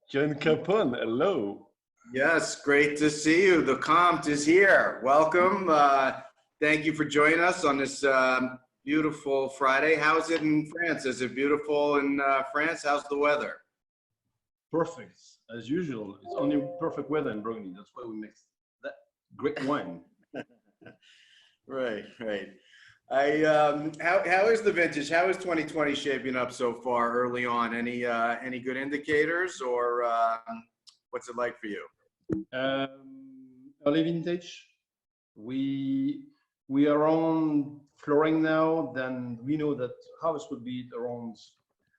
John Capone, hello. Yes, great to see you. The Comte is here. Welcome. Thank you for joining us on this beautiful Friday. How's it in France? Is it beautiful in France? How's the weather? Perfect, as usual. It's only perfect weather in Burgundy. That's why we make that great wine. Right. How is the vintage? How is 2020 shaping up so far early on? Any good indicators, or what's it like for you? Early vintage. We are on flooring now. Then we know that harvest will be around.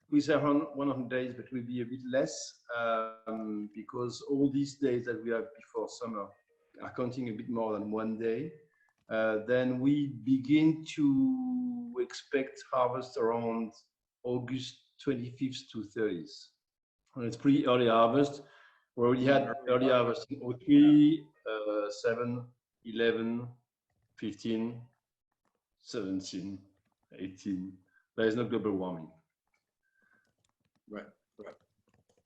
We say around 100 days, but will be a bit less because all these days that we have before summer are counting a bit more than 1 day. Then we begin to expect harvest around August 25th to 30th. And it's pretty early harvest. We already had early harvest in 03, 7, 11, 15, 17, 18. There is no global warming. Right.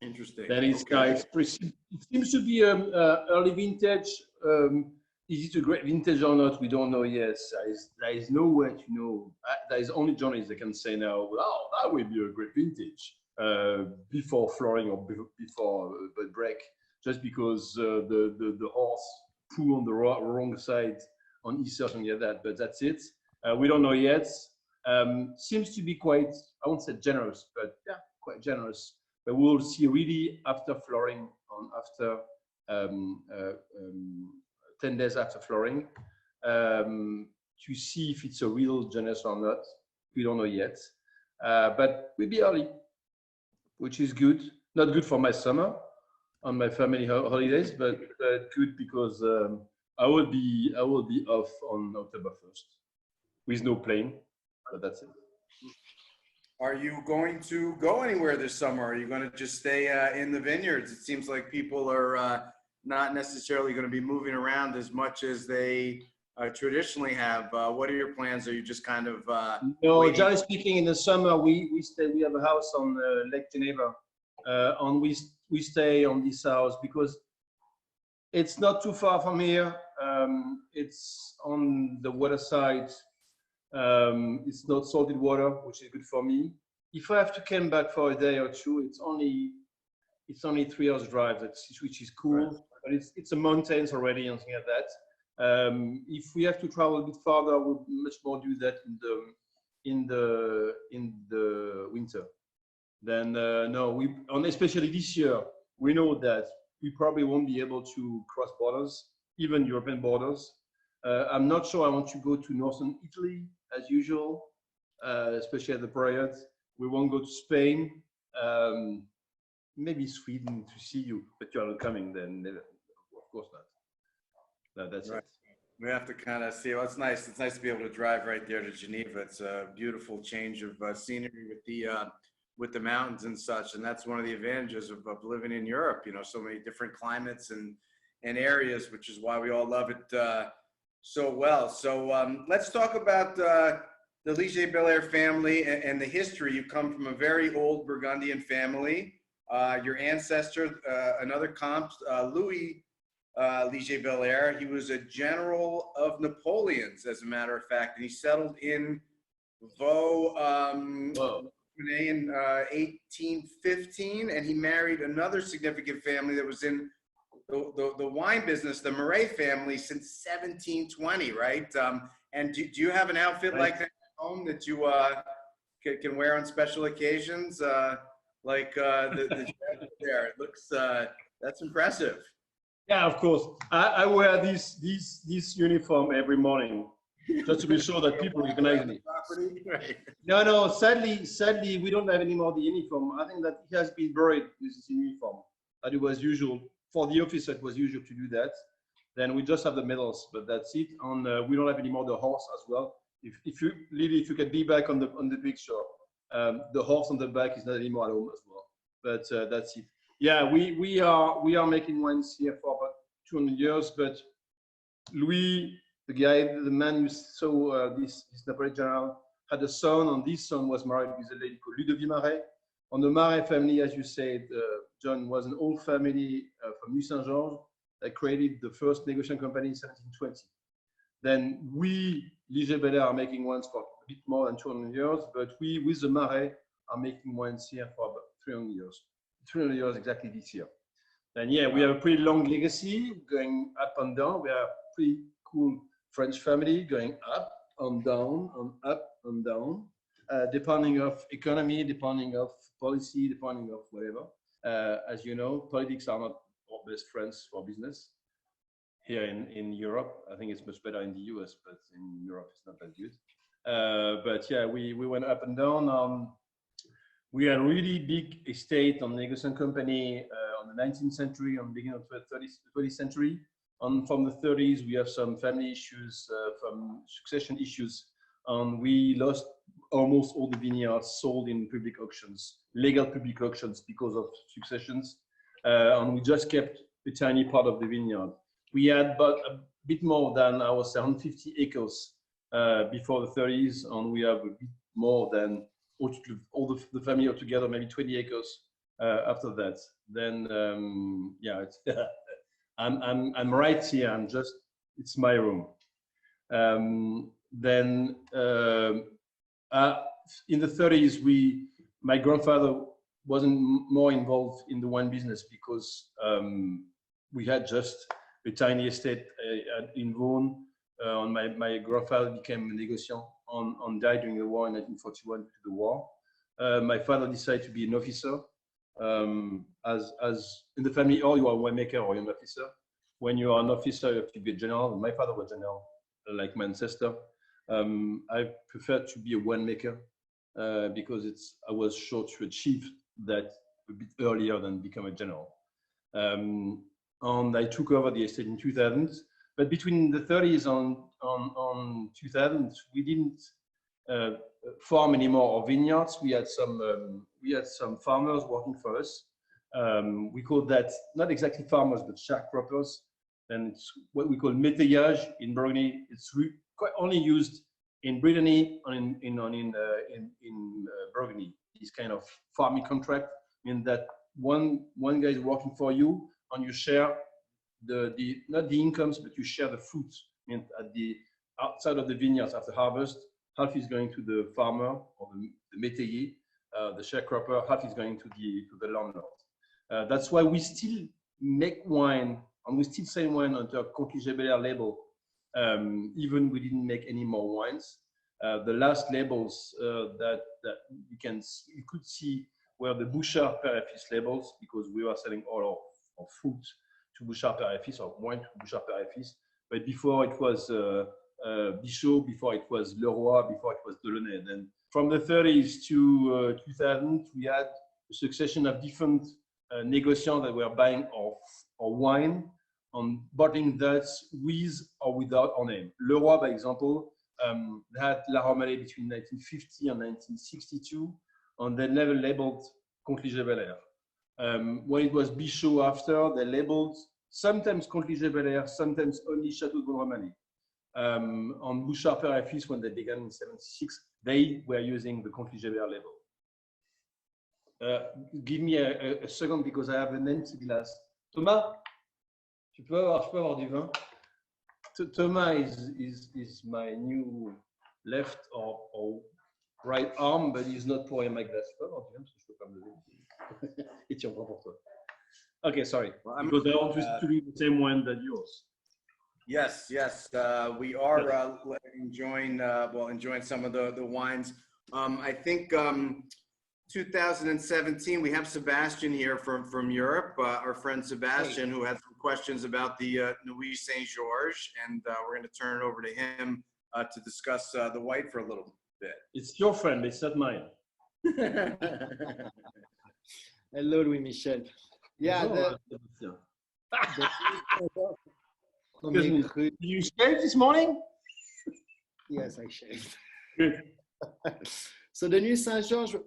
Interesting. Then it's it seems to be early vintage. Is it a great vintage or not? We don't know yet. There is no way to know. There is only journalists that can say now, well, that will be a great vintage before flooring or before the break, just because the horse poo on the wrong side on Easter, something like that. But that's it. We don't know yet. Seems to be quite, I won't say generous, but yeah, quite generous. But we'll see really after flooring, after 10 days after flooring, to see if it's a real generous or not. We don't know yet, but we'll be early, which is good. Not good for my summer on my family holidays, but good because I will be off on October 1st with no plane, but that's it. Are you going to go anywhere this summer? Are you going to just stay in the vineyards? It seems like people are not necessarily going to be moving around as much as they traditionally have. What are your plans? Are you just kind of no, generally speaking, in the summer we stay. We have a house on Lake Geneva, and we stay on this house because it's not too far from here. It's on the water side. It's not salted water, which is good for me. If I have to come back for a day or two, it's only 3 hours drive, which is cool. Right. But it's a mountains already and things like that. If we have to travel a bit farther, we'll much more do that in the winter. Then no, and especially this year, we know that we probably won't be able to cross borders, even European borders. I'm not sure I want to go to northern Italy as usual, especially at the period. We won't go to Spain, maybe Sweden to see you, but you're not coming then. Of course not. No, that's right. It. We have to kind of see. Well, it's nice. It's nice to be able to drive right there to Geneva. It's a beautiful change of scenery with the mountains and such, and that's one of the advantages of living in Europe. You know, so many different climates and areas, which is why we all love it so well. So let's talk about the Liger-Belair family and the history. You come from a very old Burgundian family. Your ancestor, another Comte, Louis Liger-Belair, he was a general of Napoleon's, as a matter of fact, and he settled in Vosne-Romanée in 1815, and he married another significant family that was in the wine business, the Marey family, since 1720, right? And do you have an outfit like that at home that you can wear on special occasions? Like the there, it looks that's impressive. Yeah, of course. I wear this uniform every morning just to be sure that people recognize me. Right. No. Sadly, we don't have any more the uniform. I think that it has been buried with this uniform. That it was usual for the officer. It was usual to do that. Then we just have the medals, but that's it. And we don't have any more the horse as well. If you can be back on the picture. The horse on the back is not anymore at home as well, but that's it. Yeah, we are making wines here for about 200 years. But Louis, the man you saw, this Napoleon general, had a son, and this son was married with a lady called Ludovine Marey. On the Marey family, as you said, John, was an old family from Nuits St Georges that created the first negotiation company in 1720. Then we, Liger-Belair, are making wines for a bit more than 200 years, but we, with the Marey, are making wines here for about 300 years. 300 years exactly this year. And yeah, we have a pretty long legacy going up and down. We are a pretty cool French family going up and down and up and down, depending of economy, depending of policy, depending of whatever. As you know, politics are not our best friends for business. Here in Europe, I think it's much better in the US, but in Europe it's not that good. But yeah, we went up and down. We had a really big estate on negotiation company on the 19th century, on the beginning of the 20th century. And from the 30s, we have some family issues, from succession issues. And we lost almost all the vineyards sold in public auctions, legal public auctions, because of successions. And we just kept a tiny part of the vineyard. We had about a bit more than, I was 150 acres before the 30s, and we have a bit more than all the family altogether, maybe 20 acres after that. Then, yeah, it's, I'm right here. It's my room. Then in the 30s, my grandfather wasn't more involved in the wine business because we had just a tiny estate in Vosne. My grandfather became a négociant and died during the war in 1941 due to the war. My father decided to be an officer. As in the family, or you are a winemaker or you're an officer. When you are an officer, you have to be a general. My father was a general, like my ancestor. I prefer to be a winemaker because I was sure to achieve that a bit earlier than become a general. And I took over the estate in 2000. But between the 30s and 2000, we didn't farm anymore our vineyards. We had some farmers working for us. We call that not exactly farmers, but sharecroppers. And it's what we call métayage in Burgundy. It's quite only used in Brittany and in Burgundy. This kind of farming contract means that one guy is working for you and you share not the incomes, but you share the fruits. And at the outside of the vineyards after harvest, half is going to the farmer or the métayer, the sharecropper, half is going to the landlord. That's why we still make wine and we still sell wine under Comte Liger-Belair label. Even we didn't make any more wines. The last labels that you could see were the Bouchard Père-et-Fils labels, because we were selling all our fruit to Bouchard Père-et-Fils, or wine to Bouchard Père-et-Fils. But before it was Bichot, before it was Leroy, before it was Delaunay. Then from the 30s to 2000, we had a succession of different négociants that were buying our wine and bottling that with or without our name. Leroy, by example, had La Romanée between 1950 and 1962, and they never labeled Comte Liger-Belair. When it was Bichot after, they labeled sometimes Comte Liger-Belair, sometimes only Chateau de Vosne Romanée. On Bouchard Père-et-Fils, when they began in 76, they were using the Comte Liger-Belair label. Give me a second because I have an empty glass. Thomas, je peux avoir du vin? Thomas is my new left or right arm, but he's not pouring my glass. Je peux avoir du vin parce que je peux pas me lever. Et tu en prends pour toi. Okay, sorry. Well, because I want to do the same wine that yours. Yes, we are enjoying some of the wines. I think 2017 we have Sebastian here from Europe, our friend Sebastian, who had some questions about the Nuits St Georges, and we're going to turn it over to him to discuss the white for a little bit. It's your friend, it's not mine. Hello, Louis-Michel. Yeah. Did you shave this morning? Yes, I shaved. Good. So the Nuits St Georges,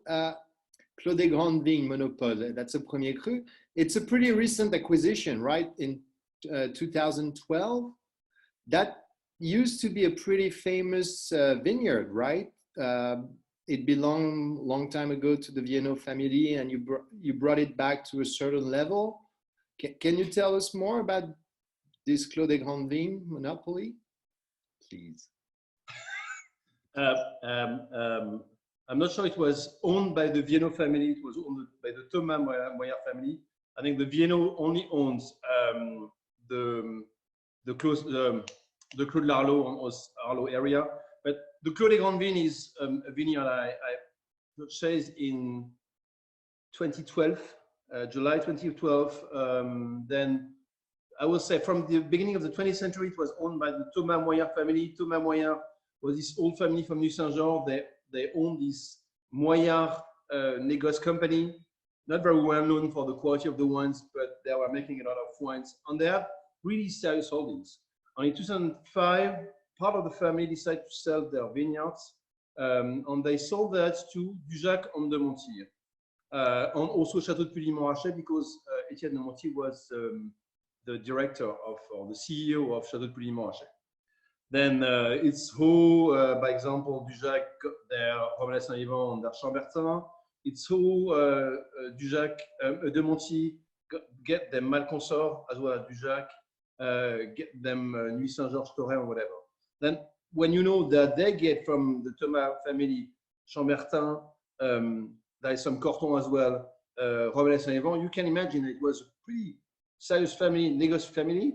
Clos des Grands Vignes Monopole, that's a premier cru. It's a pretty recent acquisition, right? In 2012. That used to be a pretty famous vineyard, right? it belonged long time ago to the Vienno family, and you brought it back to a certain level. Can you tell us more about this Clos des Grands Vignes monopoly, please? I'm not sure it was owned by the Vienno family. It was owned by the Thomas Moyer family. I think the Vienno only owns the Clos de l'Arlo on Arlo area. But the Clos des Grands Vignes is a vineyard I purchased in 2012, July 2012. Then I will say from the beginning of the 20th century, it was owned by the Thomas Moyer family. Thomas Moyer was this old family from Nuits St Georges. They own this Moyer négoce company, not very well known for the quality of the wines, but they were making a lot of wines. And they have really serious holdings. And in 2005, part of the family decided to sell their vineyards, and they sold that to Dujac and de Montier, and also Chateau de Puy-Limonrachet, because Etienne de Montier was the director of, or the CEO of Chateau de Puy-Limonrachet. Then it's who, by example, Dujac got their Romanée Saint-Yvan and their Chambertin. It's who Dujac, de Montier get them Malconsort as well as Dujac, get them Nuits St Georges, Torrey, or whatever. Then when you know that they get from the Thomas family Chambertin, there is some Corton as well, Romanée Saint-Yvan, you can imagine it was a pretty serious family, négoce family.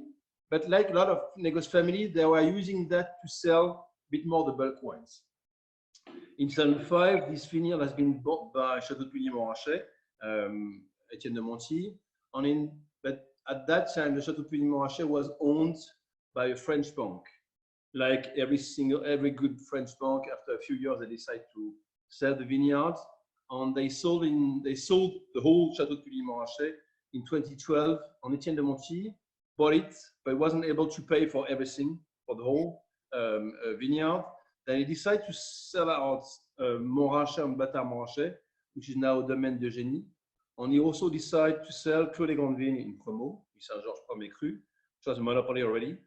But like a lot of négoce family, they were using that to sell a bit more the bulk wines. In 2005, this vineyard has been bought by Chateau de Puy-Limonrachet, Etienne de Montier. But at that time, the Chateau de Puy-Limonrachet was owned by a French bank. Like every good French bank, after a few years, they decide to sell the vineyards, and they sold the whole Chateau de Puy-Limonrachet in 2012. And Etienne de Montier bought it, but wasn't able to pay for everything, for the whole vineyard. Then he decided to sell out Montrachet and Bâtard Montrachet, which is now Domaine de Génie. And he also decided to sell Clos des Grands Vignes in Cremaux, Nuits St Georges Premier Cru, which was a monopoly already.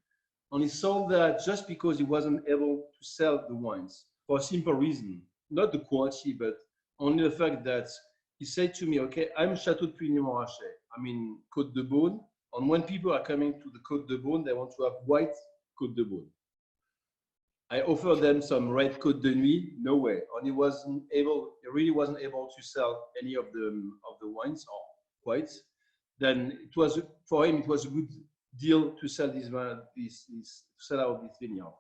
And he sold that just because he wasn't able to sell the wines for a simple reason, not the quality, but only the fact that he said to me, okay, I'm Chateau de Puy-Limonrachet, I'm in Côte de Beaune, and when people are coming to the Côte de Beaune, they want to have white Côte de Beaune. I offered them some red Côte de Nuit, no way, and he really wasn't able to sell any of the wines, or quite. Then it was, for him, it was a good deal to sell sell out this vineyard.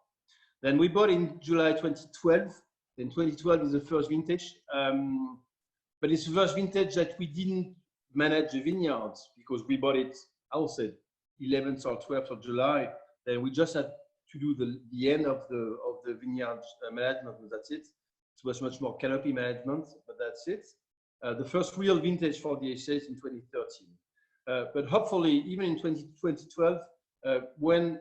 Then we bought in July 2012. Then 2012 is the first vintage, but it's the first vintage that we didn't manage the vineyards because we bought it, I would say, 11th or 12th of July. Then we just had to do the end of the vineyard management, and that's it. It was much more canopy management, but that's it. The first real vintage for the estate in 2013. But hopefully, even in 2012, when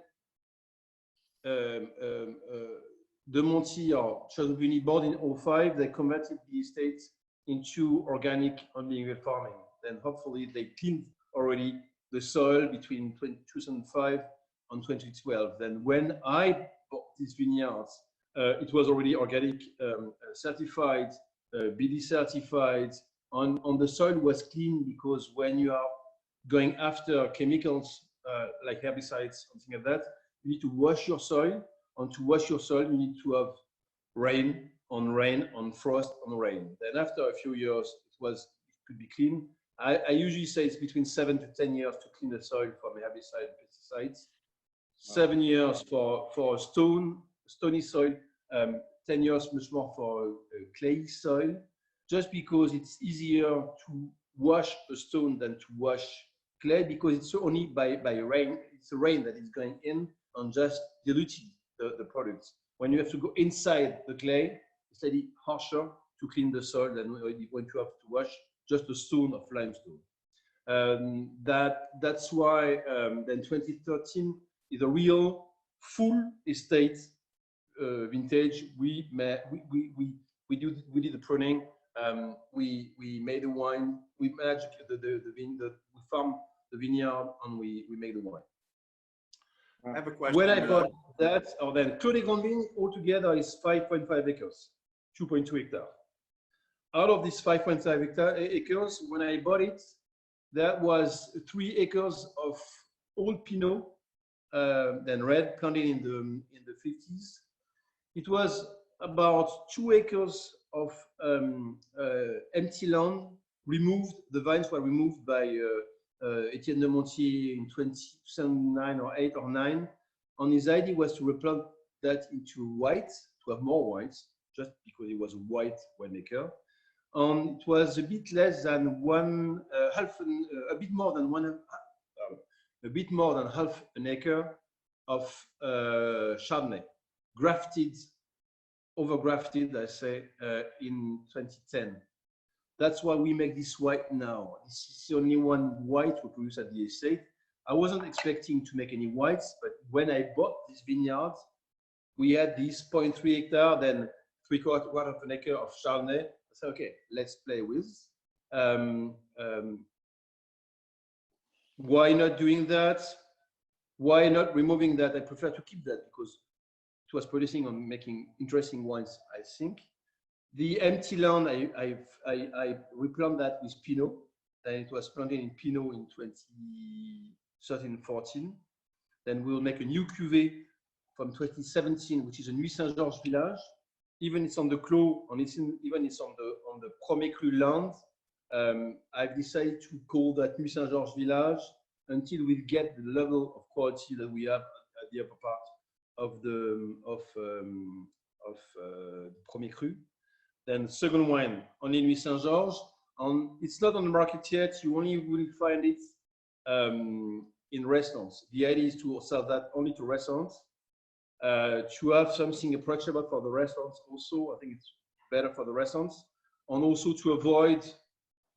de Montier or Chateau de Vosne bought in 2005, they converted the estate into organic only farming. Then hopefully they cleaned already the soil between 2005 and 2012. Then when I bought these vineyards, it was already organic certified, BD certified, and the soil was clean, because when you are going after chemicals like herbicides, something like that, you need to wash your soil. And to wash your soil, you need to have rain, on frost, on rain. Then after a few years, it could be clean. I usually say it's between 7 to 10 years to clean the soil from herbicide and pesticides. 7 years for a stony soil, 10 years much more for a clay soil, just because it's easier to wash a stone than to wash clay, because it's only by rain. It's the rain that is going in and just diluting the products. When you have to go inside the clay, it's slightly harsher to clean the soil than when you have to wash just a stone of limestone. That's why then 2013 is a real full estate vintage. We did the pruning. We made the wine. We managed we farm the vineyard, and we make the wine. I have a question. When I bought that, or then Clos des Grands Vignes altogether is 5.5 acres, 2.2 hectares. out of these 5.5 acres, when I bought it, that was 3 acres of old Pinot, then red, planted in the 50s. It was about 2 acres of empty land removed. The vines were removed by Etienne de Montier in 2009 or 8 or 9. And his idea was to replant that into white, to have more whites, just because he was a white winemaker. And it was a bit less than a bit more than half an acre of Chardonnay, overgrafted, I say, in 2010. That's why we make this white now. This is the only one white we produce at the estate. I wasn't expecting to make any whites, but when I bought this vineyard, we had this 0.3 hectare, then 3/4 of an acre of Chardonnay. I said, okay, let's play with. Why not doing that? Why not removing that? I prefer to keep that because it was producing and making interesting wines, I think. The empty land, I replanted that with Pinot, and it was planted in Pinot in 2013-14. Then we'll make a new cuvée from 2017, which is a Nuits St Georges village. Even it's on the Clos, and even it's on the Premier Cru land. I've decided to call that Nuits St Georges village until we get the level of quality that we have at the upper part of the Premier Cru. Then second wine, only Nuits St Georges, and it's not on the market yet. You only will find it in restaurants. The idea is to sell that only to restaurants, to have something approachable for the restaurants. Also, I think it's better for the restaurants, and also to avoid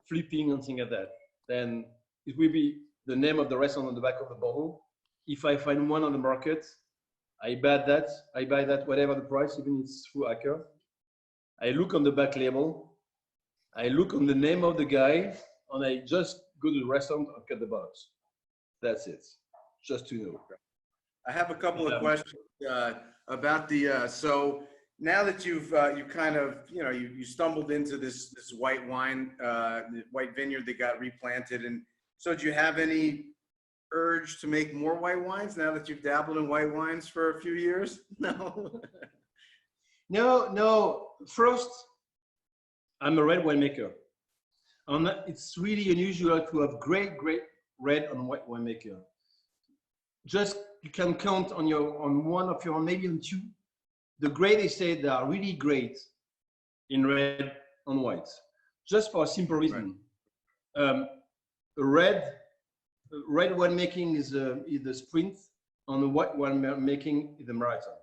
flipping and things like that. Then it will be the name of the restaurant on the back of the bottle. If I find one on the market, I buy that whatever the price, even if it's through Acker. I look on the back label, I look on the name of the guy, and I just go to the restaurant and cut the box. That's it, just to know. I have a couple of questions about the. So now that you've you kind of you stumbled into this white wine, the white vineyard that got replanted, and so do you have any urge to make more white wines now that you've dabbled in white wines for a few years? No. No. First, I'm a red winemaker, and it's really unusual to have great red and white winemaker. Just you can count on one of your, maybe on two, the great estate that are really great in red and white. Just for a simple reason, red winemaking is the sprint, and the white winemaking is the marathon.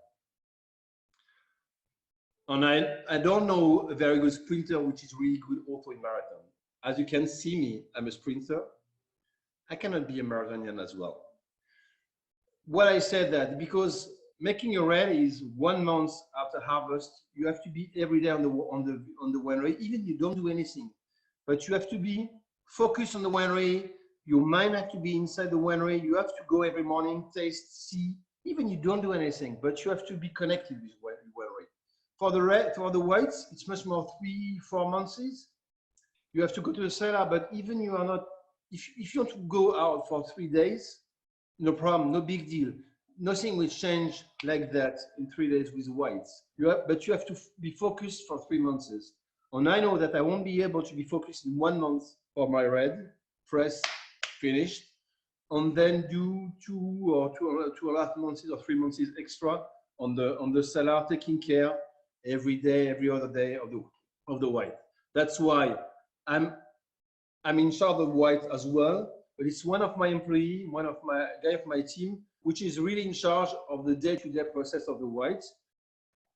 And I don't know a very good sprinter which is really good also in marathon. As you can see me, I'm a sprinter. I cannot be a marathonian as well. What I said that because making a red is 1 month after harvest, you have to be every day on the winery, even if you don't do anything. But you have to be focused on the winery. Your mind has to be inside the winery. You have to go every morning, taste, see, even you don't do anything, but you have to be connected with the winery. For the whites, it's much more 3-4 months. You have to go to the cellar, but even you are not, if you want to go out for 3 days, no problem, no big deal. Nothing will change like that in 3 days with whites. But you have to be focused for 3 months. And I know that I won't be able to be focused in 1 month for my red, press, finished, and then do 2.5 months or 3 months extra on the cellar, taking care every day, every other day of the white. That's why I'm in charge of white as well, but it's one of my employees, one of my guy of my team, which is really in charge of the day-to-day process of the white.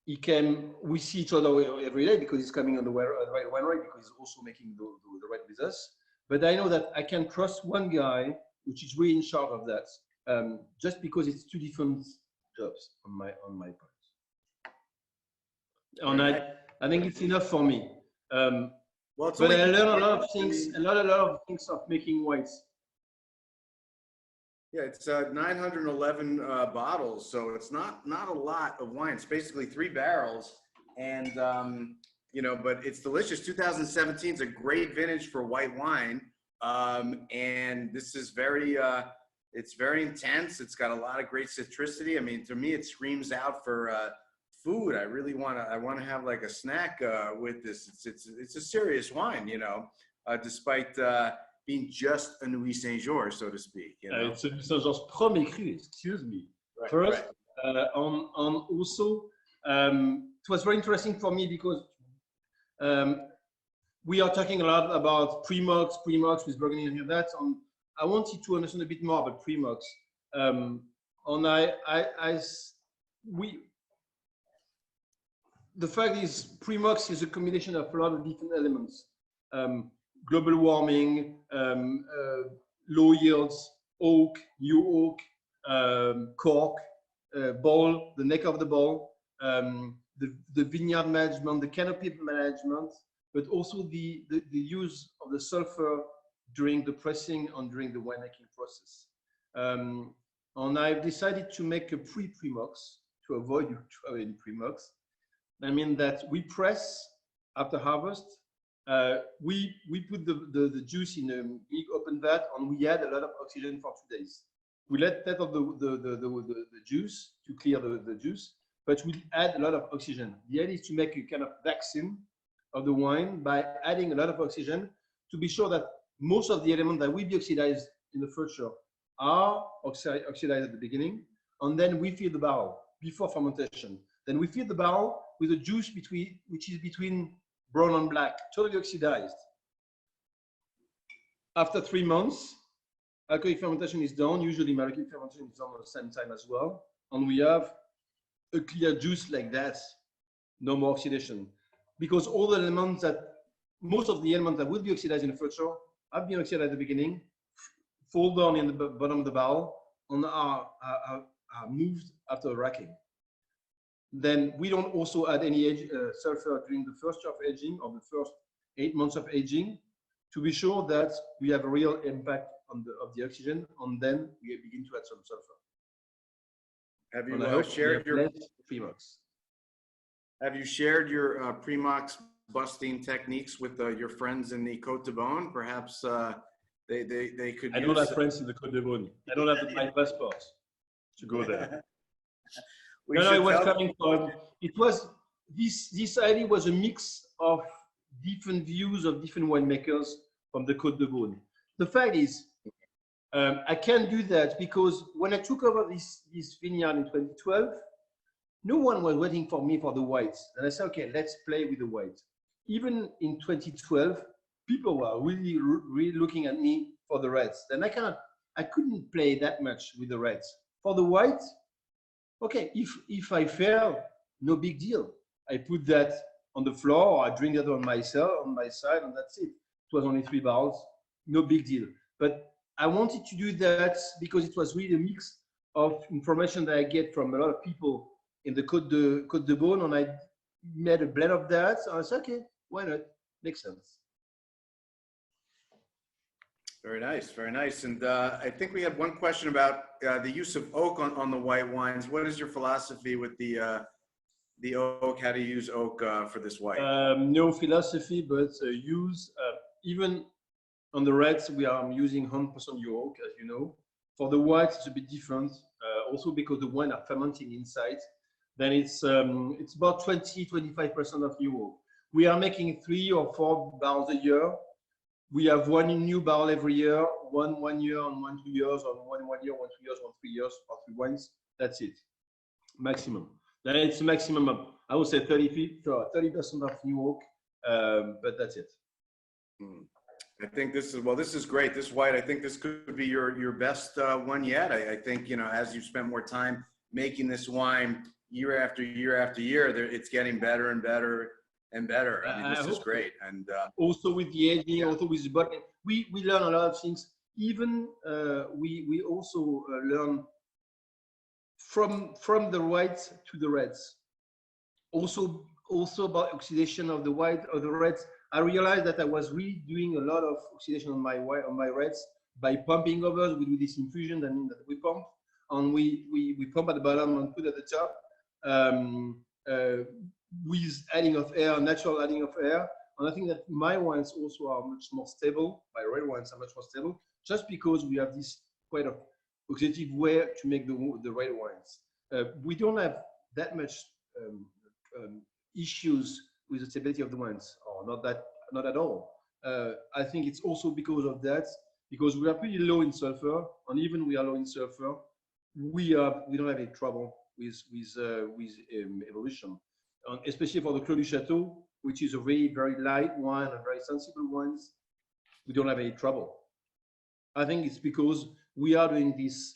We see each other every day because he's coming on the winery because he's also making the red with us. But I know that I can trust one guy which is really in charge of that, just because it's 2 different jobs on my part. And I think it's enough for me. Well, but I learned a lot of things, a lot of things of making whites. Yeah, it's 911 bottles, so it's not a lot of wine. It's basically 3 barrels, and you know, but it's delicious. 2017 is a great vintage for white wine. And this is very, it's very intense. It's got a lot of great citricity. I mean, to me, it screams out for food. I really I want to have like a snack with this. It's a serious wine, you know, despite being just a Nuits St. Georges, so to speak. You know? It's a Nuits St. Georges premier cru, excuse me. Right, First, right. on also, it was very interesting for me because we are talking a lot about pre-mox with Burgundy and that. I wanted to understand a bit more about pre-mox. The fact is, pre-mox is a combination of a lot of different elements. Global warming, low yields, oak, new oak, cork, ball, the neck of the ball, the vineyard management, the canopy management, but also the use of the sulfur during the pressing and during the winemaking process. And I've decided to make a pre-mox to avoid having pre-mox. I mean that we press after harvest. We put the juice in a big open vat and we add a lot of oxygen for 2 days. We let that of the juice to clear the juice, but we add a lot of oxygen. The idea is to make a kind of vaccine of the wine by adding a lot of oxygen to be sure that most of the elements that will be oxidized in the future are oxidized at the beginning, and then we fill the barrel before fermentation. Then we fill the barrel with a juice which is between brown and black, totally oxidized. After 3 months, alcoholic fermentation is done. Usually, malolactic fermentation is done at the same time as well, and we have a clear juice like that, no more oxidation, because all the elements most of the elements that will be oxidized in the future have been oxidized at the beginning, fall down in the bottom of the barrel, and are moved after racking. Then we don't also add any sulfur during the first year of aging or the first 8 months of aging to be sure that we have a real impact of the oxygen, and then we begin to add some sulfur. Have you shared your pre-mox? Have you shared your pre-mox busting techniques with your friends in the Côte de Vosne? Perhaps they could. I don't have friends in the Côte de Vosne. I don't have my passport to go there. No, it was coming from. It was this idea was a mix of different views of different winemakers from the Côte de Vosne. The fact is, I can't do that because when I took over this vineyard in 2012, no one was waiting for me for the whites. And I said, okay, let's play with the whites. Even in 2012, people were really looking at me for the reds. Then I couldn't play that much with the reds. For the whites, okay, if I fail, no big deal. I put that on the floor, or I drink that on my side, and that's it. It was only 3 barrels, no big deal. But I wanted to do that because it was really a mix of information that I get from a lot of people in the Côte de Vosne, and I made a blend of that. So I said, okay, why not? Makes sense. Very nice, very nice. And I think we had one question about the use of oak on the white wines. What is your philosophy with the oak? How do you use oak for this white? No philosophy, but use even on the reds I'm using 100% new oak, as you know. For the whites, it's a bit different. Also because the wine are fermenting inside. Then it's about 20-25% of new oak. We are making 3 or 4 barrels a year. We have 1 new barrel every year, one year and 1 2 years, or 1 year, 1 2 years, 1 3 years for 3 wines. That's it, maximum. Then it's a maximum of, I would say 30% of new oak, but that's it. I think this is great. This white, I think this could be your best one yet. I think, you know, as you spent more time making this wine year after year after year, it's getting better and better and better. I mean, this is great. And also with the aging, also with the bottling, we learn a lot of things. Even we also learn from the whites to the reds. Also about oxidation of the white or the reds. I realized that I was really doing a lot of oxidation on my reds by pumping overs. We do this infusion, that means that we pump, and we pump at the bottom and put at the top. with adding of air, natural adding of air. And I think that my wines also are much more stable. My red wines are much more stable, just because we have this quite of oxidative way to make the red wines. We don't have that much issues with the stability of the wines, or not at all. I think it's also because of that, because we are pretty low in sulfur, and even we are low in sulfur, we don't have any trouble with evolution, especially for the Clos du Château, which is a very light wine and very sensible wines. We don't have any trouble. I think it's because we are doing this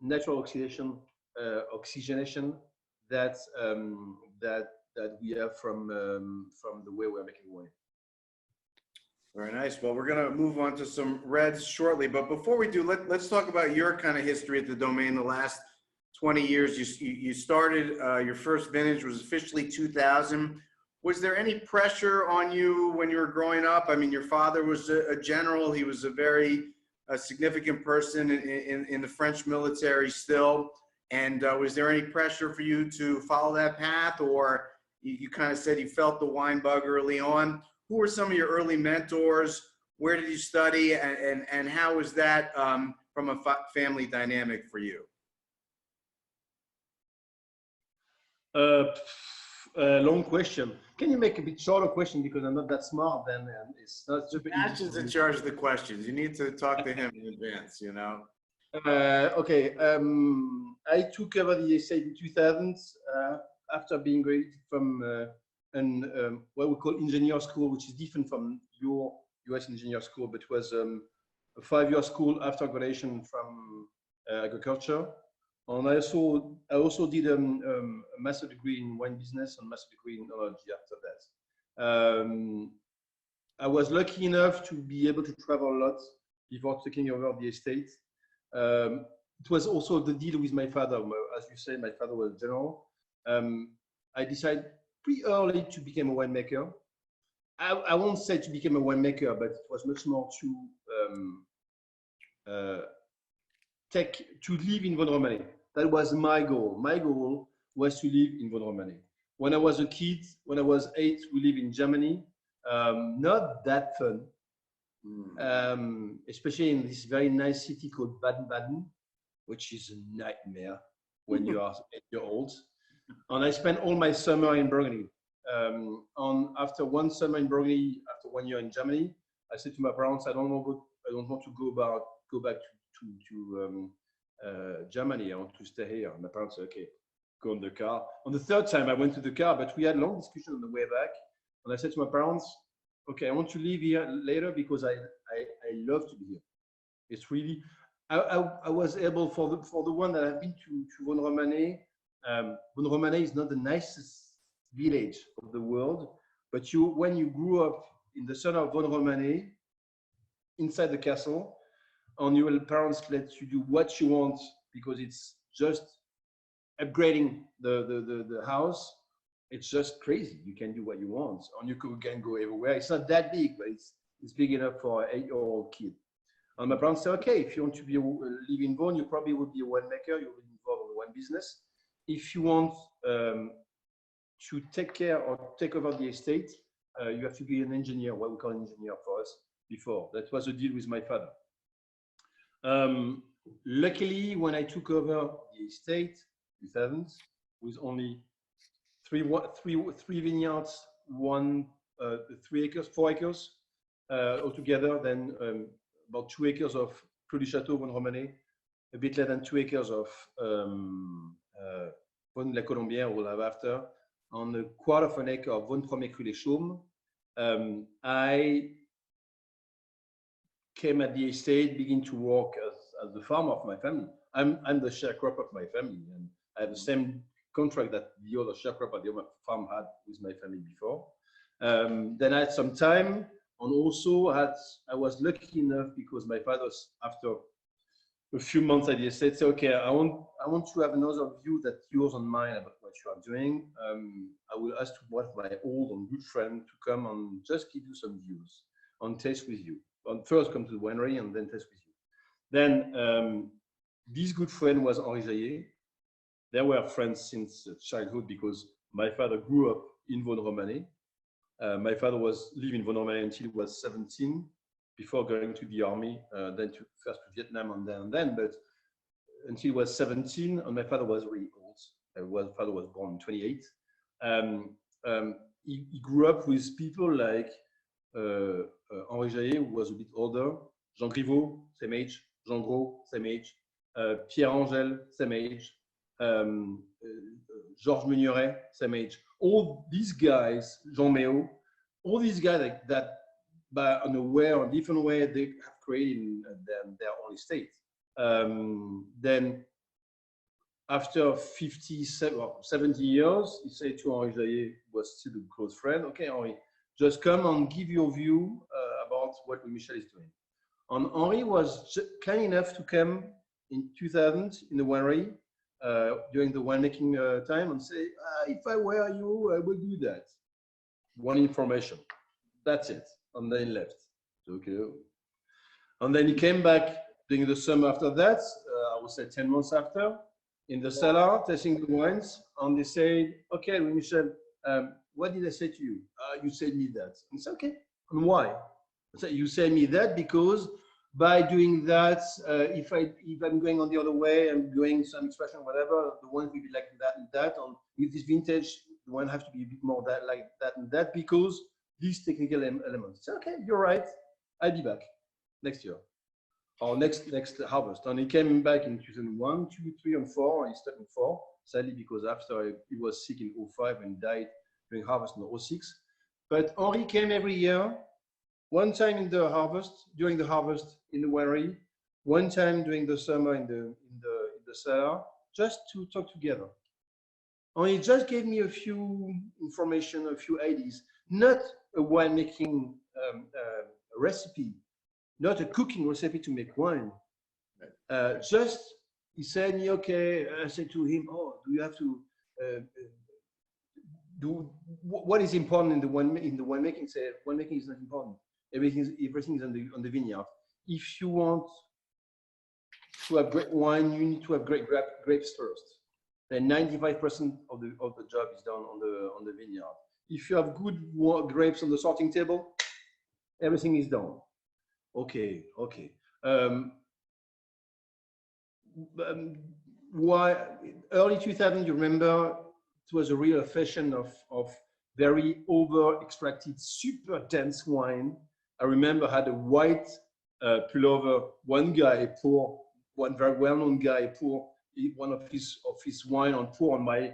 natural oxidation, oxygenation that we have from the way we're making wine. Very nice. Well, we're going to move on to some reds shortly, but before we do, let's talk about your kind of history at the domain. The last 20 years, you started, your first vintage was officially 2000. Was there any pressure on you when you were growing up? I mean, your father was a general. He was a very significant person in the French military still. And was there any pressure for you to follow that path, or you kind of said you felt the wine bug early on? Who were some of your early mentors? Where did you study? And how was that from a family dynamic for you? Long question. Can you make a bit shorter question, because I'm not that smart? Then it's not super easy. Tache is in charge of the questions. You need to talk to him in advance, you know. Okay. I took over the estate in 2000 after being graduated from what we call engineer school, which is different from your US engineer school, but was a 5-year school after graduation from agriculture. And I also did a master degree in wine business and master degree in enology after that. I was lucky enough to be able to travel a lot before taking over the estate. It was also the deal with my father. As you say, my father was general. I decided pretty early to become a winemaker. I won't say to become a winemaker, but it was much more to live in Vosne-Romanée. That was my goal. My goal was to live in Vosne-Romanée. When I was a kid, when I was 8, we lived in Germany. Not that fun, especially in this very nice city called Baden-Baden, which is a nightmare when you are 8 years old. And I spent all my summer in Burgundy. And after one summer in Burgundy, after 1 year in Germany, I said to my parents, I don't want to go back to Germany. I want to stay here. And my parents said, okay, go in the car. On the third time, I went to the car, but we had a long discussion on the way back. And I said to my parents, okay, I want to live here later because I love to be here. It's really, I was able, for the one that I've been to Vosne-Romanée. Vosne-Romanée is not the nicest village of the world, but when you grew up in the center of Vosne-Romanée, inside the castle, and your parents let you do what you want because it's just upgrading the house. It's just crazy. You can do what you want, and you can go everywhere. It's not that big, but it's big enough for an 8-year-old kid. And my parents said, okay, if you want to live in Vosne, you probably would be a winemaker. You will be involved in the wine business. If you want to take care or take over the estate, you have to be an engineer, what we call an engineer for us before. That was a deal with my father. Luckily, when I took over the estate, 2000, with only three vineyards, 3 acres, 4 acres altogether, then about 2 acres of Clos du Château, Vosne-Romanée, a bit less than 2 acres of Vosne-Romanée La Colombière we'll have after, on a quarter of an acre of Vosne-Romanée Les Chaumes. I came at the estate, begin to work as the farmer of my family. I'm the sharecropper of my family, and I have the same contract that the other sharecropper, the other farm had with my family before. Then I had some time, and also I was lucky enough because my father, after a few months at the estate, said, okay, I want to have another view that yours and mine about what you are doing. I will ask one of my old and good friend to come and just give you some views and taste with you. And first come to the winery and then taste with you. Then this good friend was Henri Jaillet. They were friends since childhood because My father grew up in Vosne-Romanée. My father was living in Vosne-Romanée until he was 17, before going to the army, then first to Vietnam and then, but until he was 17, and my father was really old. My father was born in 28. He grew up with people like Henri Jaillet, who was a bit older, Jean Griveaux, same age, Jean Gros, same age, Pierre Angel, same age, Georges Meunieret, same age. All these guys, Jean Méot, all these guys like that, but in a way or a different way, they have created their own estate. Then after 70 years, he said to Henri Jaillet, who was still a close friend, okay, Henri, just come and give your view about what Louis-Michel is doing. And Henri was kind enough to come in 2000 in the winery during the winemaking time and say, if I were you, I would do that. One information, that's it. And then he left. Okay. And then he came back during the summer after that, I would say 10 months after, in the cellar, tasting the wines. And they said, okay, Louis-Michel, what did I say to you? You said me that. And I said, okay, and why? I said, you said me that because by doing that, if I'm going on the other way, I'm doing some expression, whatever, the wine will be like that and that. And with this vintage, the wine have to be a bit more that, like that and that because these technical elements. I said, okay, you're right. I'll be back next year or next harvest. And he came back in 2001, 2, 3, and 4. And he stuck in 4, sadly, because after he was sick in 05 and died during harvest in 06. But Henri came every year. One time in the harvest, during the harvest in the winery, one time during the summer in the cellar, just to talk together. And he just gave me a few information, a few ideas, not a winemaking recipe, not a cooking recipe to make wine. Just he said me, okay. I said to him, oh, do you have to do what is important in the winemaking? He said winemaking is not important. Everything is on the vineyard. If you want to have great wine, you need to have great grapes first. Then 95% of the job is done on the vineyard. If you have good grapes on the sorting table, everything is done. Okay. Why early 2000? You remember it was a real fashion of very over-extracted, super dense wine. I remember I had a white pullover. One very well-known guy poured one of his wine and poured on my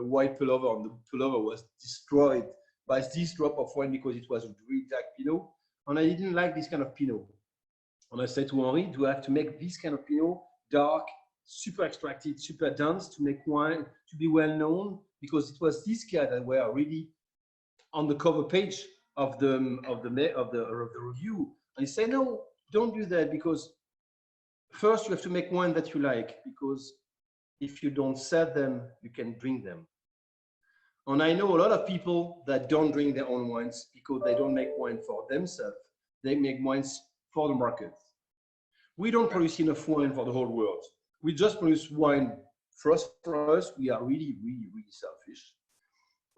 white pullover, and the pullover was destroyed by this drop of wine because it was really dark Pinot, and I didn't like this kind of Pinot. And I said to Henri, do I have to make this kind of Pinot dark, super extracted, super dense to make wine to be well known? Because it was this guy that were really on the cover page of the review. And he said, no, don't do that, because first you have to make wine that you like, because if you don't sell them, you can drink them. And I know a lot of people that don't drink their own wines because they don't make wine for themselves. They make wines for the market. We don't produce enough wine for the whole world. We just produce wine for us. We are really, really, really selfish.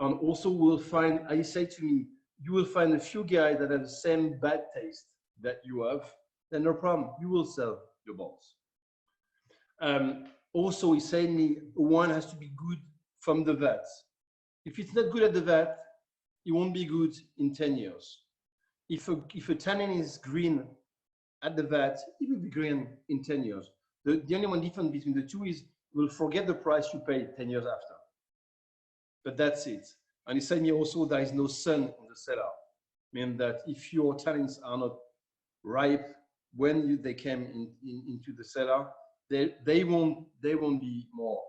And also we'll find, I say to me, you will find a few guys that have the same bad taste that you have, then no problem, you will sell your bottles. Also, he said to me, wine has to be good from the vat. If it's not good at the vat, it won't be good in 10 years. If a tannin is green at the vat, it will be green in 10 years. The only one difference between the two is you will forget the price you paid 10 years after. But that's it. And he said to me also, there is no sun in the cellar. Meaning that if your tannins are not ripe when they came into the cellar, they won't be more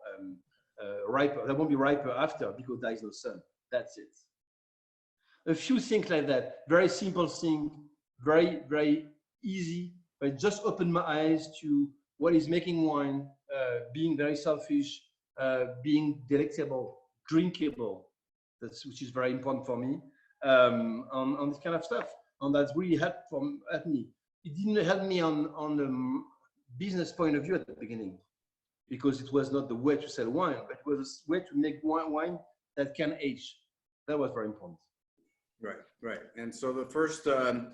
riper. They won't be riper after because there is no sun. That's it. A few things like that. Very simple thing, very, very easy, but just opened my eyes to what is making wine, being very selfish, being delectable, drinkable, which is very important for me, on this kind of stuff. And that's really helped me. It didn't help me on the business point of view at the beginning, because it was not the way to sell wine, but it was a way to make wine that can age. That was very important. Right, right. And so the first 2 or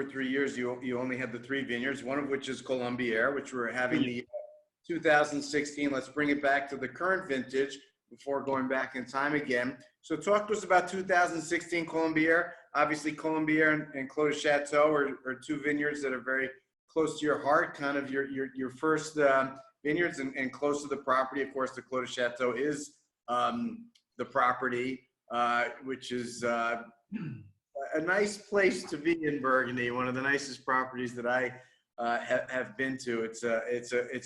3 years, you only had the 3 vineyards, one of which is Colombière, which we're having the 2016. Let's bring it back to the current vintage before going back in time again. So talk to us about 2016 Colombière. Obviously, Colombière and Clos de Château are 2 vineyards that are very close to your heart, kind of your first vineyards and close to the property. Of course, the Clos de Château is the property, which is a nice place to be in Burgundy, one of the nicest properties that I have been to. It's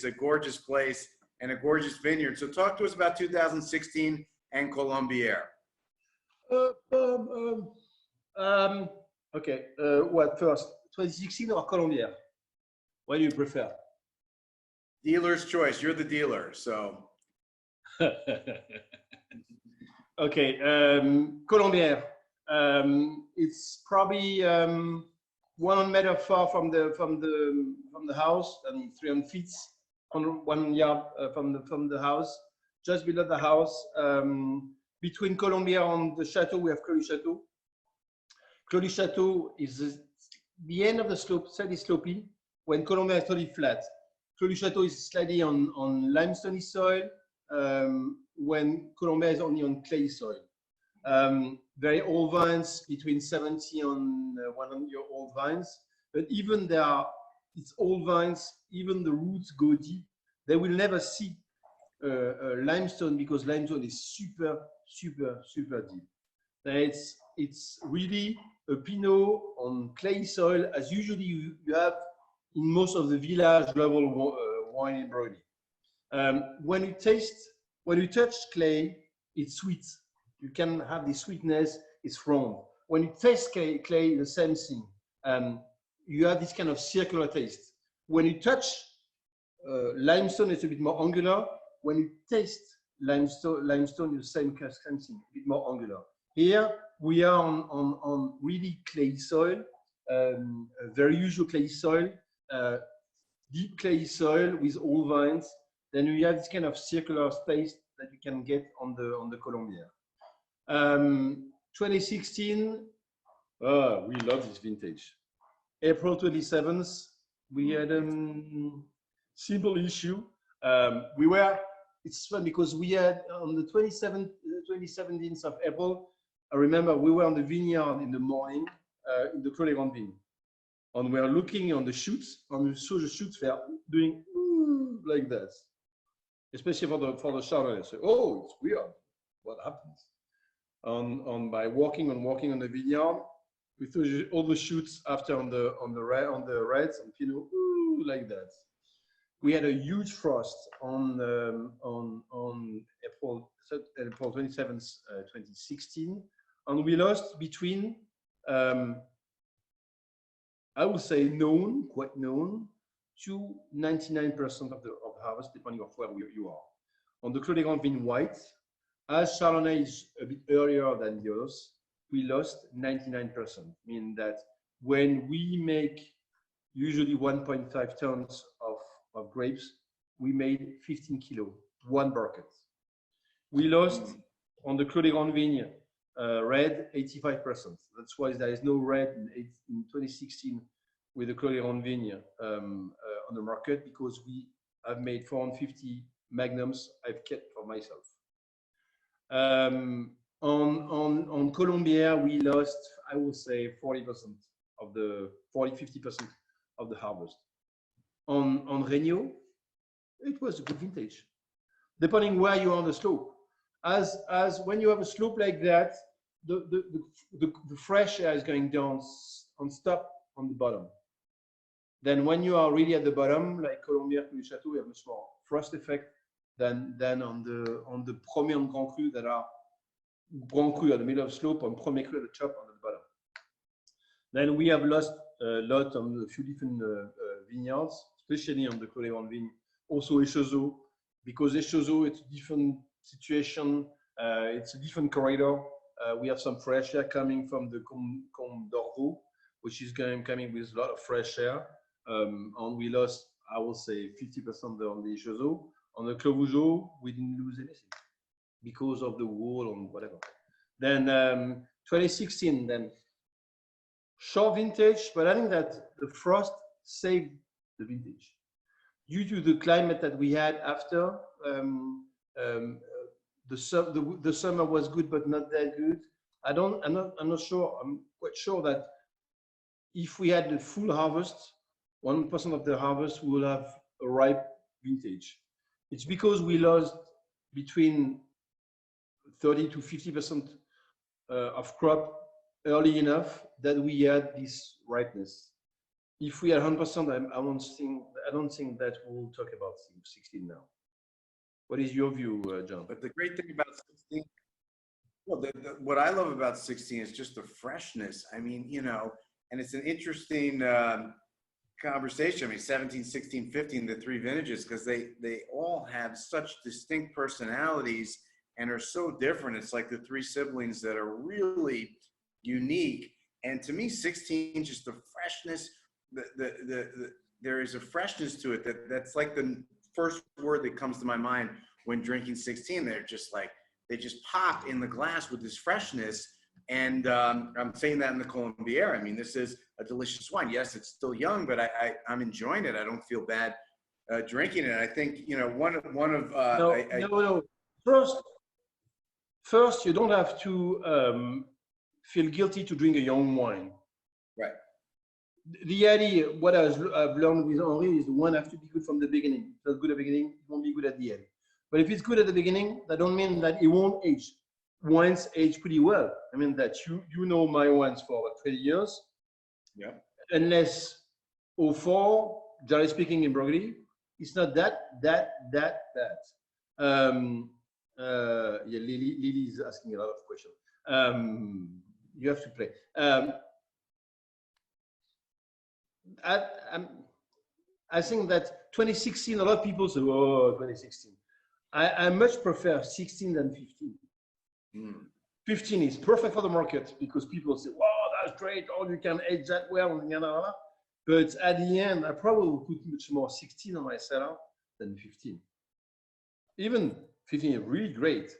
a gorgeous place and a gorgeous vineyard. So talk to us about 2016 and Colombière. Okay, what first, 2016 or Colombière? What do you prefer? Dealer's choice. You're the dealer, so. Okay, Colombière. It's probably 100 meters far from the house, and 300 feet on 1 yard from the house, just below the house. Between Colombière and the Chateau, we have Clos du Château. Clos du Château is the end of the slope, slightly slopey, when Colombière is totally flat. Clos du Château is slightly on limestone soil, when Colombière is only on clay soil. Very old vines, between 70 and 100-year-old vines, but even it's old vines, even the roots go deep. They will never see limestone, because limestone is super deep. It's really a Pinot on clay soil, as usually you have in most of the village level wine in Burgundy. When you touch clay, it's sweet. You can have the sweetness, it's round. When you taste clay, the same thing. You have this kind of circular taste. When you touch limestone, it's a bit more angular. When you taste limestone, the same thing, a bit more angular. Here, we are on really clay soil, a very usual clay soil, deep clay soil with old vines. Then you have this kind of circular space that you can get on the Colombière. 2016, we love this vintage. April 27th, we had a simple issue. It's fun because we had on the 17th of April, I remember we were on the vineyard in the morning, in the Clos de Vougeot, and we were looking on the shoots, and we saw the shoots were doing like that, especially for the Chardonnay. So, oh, it's weird. What happens? By walking on the vineyard, we saw all the shoots after on the reds and Pinot like that. We had a huge frost on April 27th, 2016, and we lost between, I would say quite known, to 99% of the harvest, depending on where you are. On the Clos de Vougeot white, as Chardonnay is a bit earlier than the others, we lost 99%, meaning that when we make usually 1.5 tons of grapes, we made 15 kilo, 1 bucket. We lost on the Clos de Vougeot red 85%. That's why there is no red in 2016 with the Clos de Vougeot on the market, because we have made 450 magnums I've kept for myself. On Colombière, we lost, I would say, 40% of the 50% of the harvest. On Reignots, it was a good vintage, depending where you are on the slope. As when you have a slope like that, the fresh air is going down and stop on the bottom. Then when you are really at the bottom, like Colombière, Clos du Château, you have much more frost effect than on the Premier and Grand Cru that are Grand Cru at the middle of the slope and Premier Cru at the top on the bottom. Then we have lost a lot on a few different vineyards, especially on the Clos de Vougeot, also Echezeaux, because Echezeaux, it's a different situation, it's a different corridor. We have some fresh air coming from the Comte d'Orvaux, which is coming with a lot of fresh air. And we lost, I will say, 50% on the Echezeaux. On the Clos de Vougeot, we didn't lose anything. because of the wall and whatever. Then 2016, then short vintage, but I think that the frost saved the vintage due to the climate that we had after. The summer was good, but not that good. I'm not sure. I'm quite sure that if we had the full harvest, 1% of the harvest will have a ripe vintage. It's because we lost between 30 to 50% of crop early enough that we had this ripeness. If we had 100%, I don't think that we'll talk about 16 now. What is your view, John? But the great thing about 16, well, what I love about 16 is just the freshness. I mean, you know, and it's an interesting conversation. I mean, 17, 16, 15, the three vintages, because they all have such distinct personalities and are so different. It's like the three siblings that are really unique. And to me, 16, just the freshness, there is a freshness to it that's like the first word that comes to my mind when drinking 16. They're just like, they just pop in the glass with this freshness. And I'm saying that in the Colombière. I mean, this is a delicious wine. Yes, it's still young, but I'm enjoying it. I don't feel bad drinking it. I think, you know, one of no. First, you don't have to feel guilty to drink a young wine. Right. The idea, what I've learned with Henri, is the wine has to be good from the beginning. If it's good at the beginning, it won't be good at the end. But if it's good at the beginning, that don't mean that it won't age. Wines age pretty well. I mean that you know my wines for about 20 years. Yeah. Unless 04, generally speaking, in Burgundy, it's not that bad. Yeah, Lily is asking a lot of questions. You have to play. I think that 2016, a lot of people say, oh, 2016. I much prefer 16 than 15. 15 is perfect for the market because people say, wow, that's great. Oh, you can age that well. But at the end, I probably will put much more 16 on my cellar than 15. Even 15 is really great.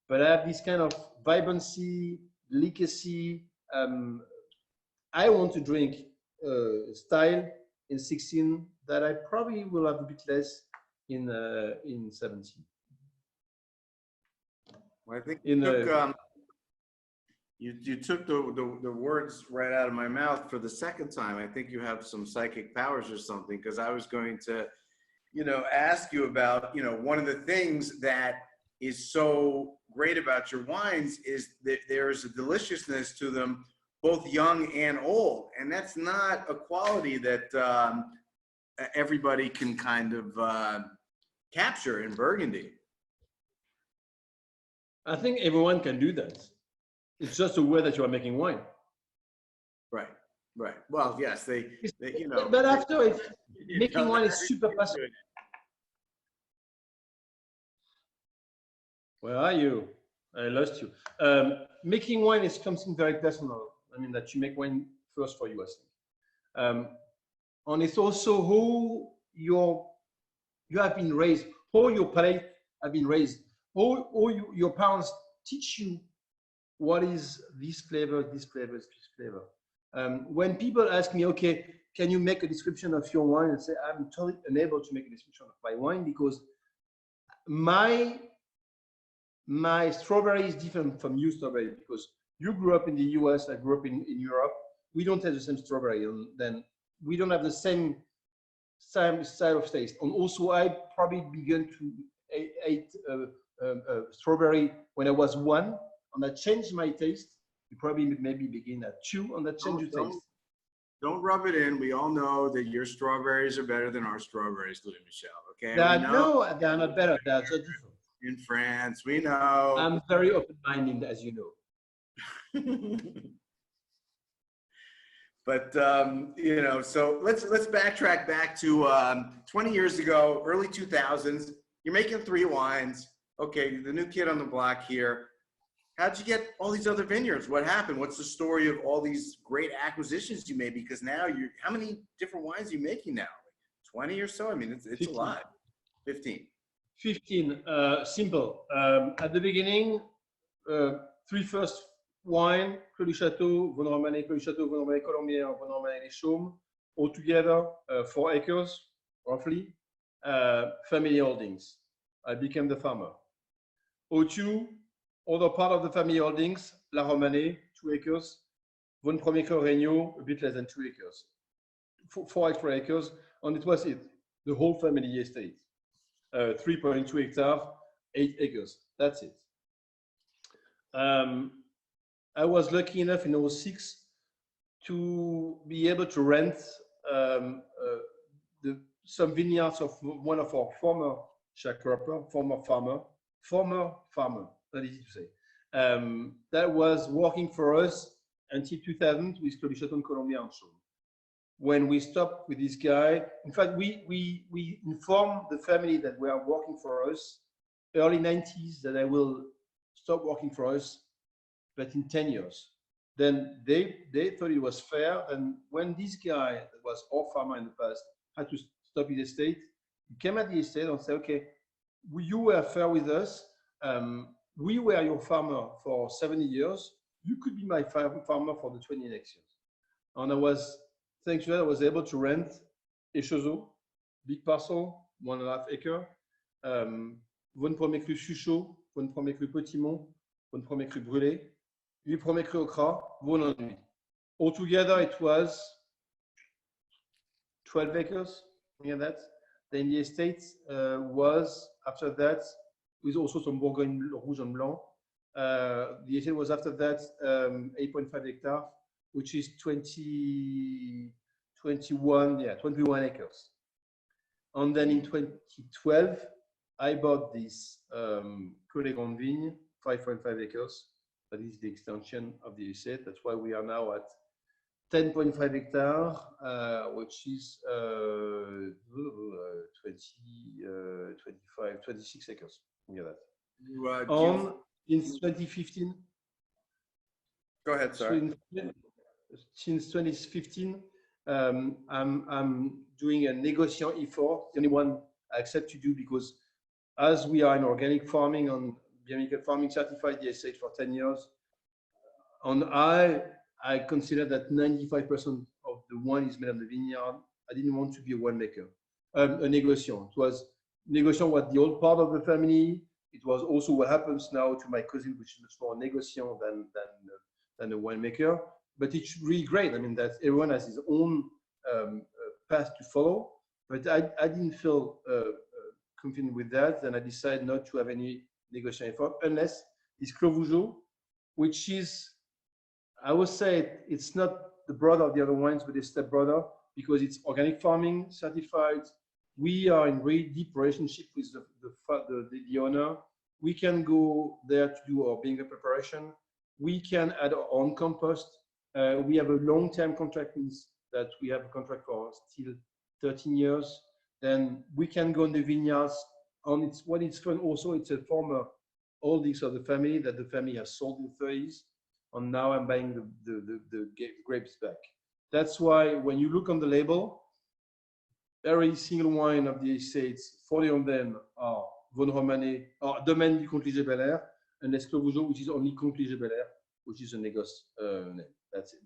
But I have this kind of vibrancy, delicacy. I want to drink style in 16 that I probably will have a bit less in 17. Well, I think you took the words right out of my mouth for the second time. I think you have some psychic powers or something, because I was going to, you know, ask you about, you know, one of the things that is so great about your wines is that there's a deliciousness to them, both young and old. And that's not a quality that everybody can kind of capture in Burgundy. I think everyone can do that. It's just the way that you are making wine. Right, right. Well, yes, they you know. But after making wine is super passive. Where are you? I lost you. Making wine is something very personal. I mean, that you make wine first for you, I think. And it's also how you have been raised, how your palate have been raised, how your parents teach you what is this flavor, this flavor, this flavor. When people ask me, okay, can you make a description of your wine? I say, I'm totally unable to make a description of my wine because my strawberry is different from your strawberry, because you grew up in the US, I grew up in Europe. We don't have the same strawberry, and then we don't have the same style of taste. And also, I probably began to eat strawberry when I was 1, and that changed my taste. You probably maybe begin at 2, and that changed your taste. Don't rub it in. We all know that your strawberries are better than our strawberries, Louis-Michel. Okay. No, they're not better. They're just different. In France, we know. I'm very open-minded, as you know. But you know, so let's backtrack back to 20 years ago, early 2000s. You're making 3 wines. Okay, the new kid on the block here. How'd you get all these other vineyards? What happened? What's the story of all these great acquisitions you made? Because now how many different wines are you making now? 20 or so? I mean, it's 15. a lot. 15. 15. Simple. At the beginning, three first wine: Clos du Château, Vosne-Romanée, Clos du Château, Vosne-Romanée La Colombière, Vosne-Romanée Les Chaumes, altogether 4 acres, roughly, family holdings. I became the farmer. 02, other part of the family holdings, La Romanée, 2 acres, Vosne-Romanée Les Reignots, a bit less than 2 acres, 4 extra acres, and it was it, the whole family estate. 3.2 hectares, 8 acres, that's it. I was lucky enough in 06 to be able to rent some vineyards of one of our former sharecropper, former farmer, not easy to say, that was working for us until 2000 with Clos du Château and Colombière and Chaumes. When we stopped with this guy, in fact, we informed the family that we are working for us, early 90s, that I will stop working for us, but in 10 years. Then they thought it was fair. And when this guy, that was our farmer in the past, had to stop his estate, he came at the estate and said, okay, you were fair with us. We were your farmer for 70 years. You could be my farmer for the 20 next years. And I was, thanks to that, I was able to rent Echezeaux, big parcel, 1.5 acre, Vosne-Romanée Les Suchots, Vosne-Romanée Petit-Mont, Vosne-Romanée Brûlé, 8 premiers crus Aux Cras, Vosne and Nuits. Altogether, it was 12 acres, near that. Then the estate was, after that, with also some Bourgogne Rouge and Blanc. The estate was after that 8.5 hectares, which is 21 acres. And then in 2012, I bought this Clos des Grands Vignes, 5.5 acres. That is the extension of the estate. That's why we are now at 10.5 hectares, which is 26 acres. Yeah, that. Since 2015. Go ahead, sir. Since 2015, I'm doing a negotiation effort. The only one I accept to do, because as we are in organic farming and biomedical farming certified the estate for 10 years, and I consider that 95% of the wine is made on the vineyard. I didn't want to be a winemaker, a negociant. It was negociant was the old part of the family. It was also what happens now to my cousin, which is much more a negociant than a winemaker. But it's really great. I mean, that everyone has his own path to follow. But I didn't feel confident with that, and I decided not to have any negotiation effort unless it's Clos de Vougeot, which is, I would say, it's not the brother of the other wines, but a step brother, because it's organic farming certified. We are in really deep relationship with the owner. We can go there to do our vineyard preparation. We can add our own compost. We have a long-term contract, means that we have a contract for still 13 years. Then we can go in the vineyards. And it's what it's fun also, it's a former holdings of the family that the family has sold in the 30s. And now I'm buying the grapes back. That's why when you look on the label, every single wine of the estates, 40 of them are Vosne-Romanée, or Domaine du Comte Liger-Belair, and Les Clos de Vougeot, which is only Comte Liger-Belair, which is a négoce name. That's it.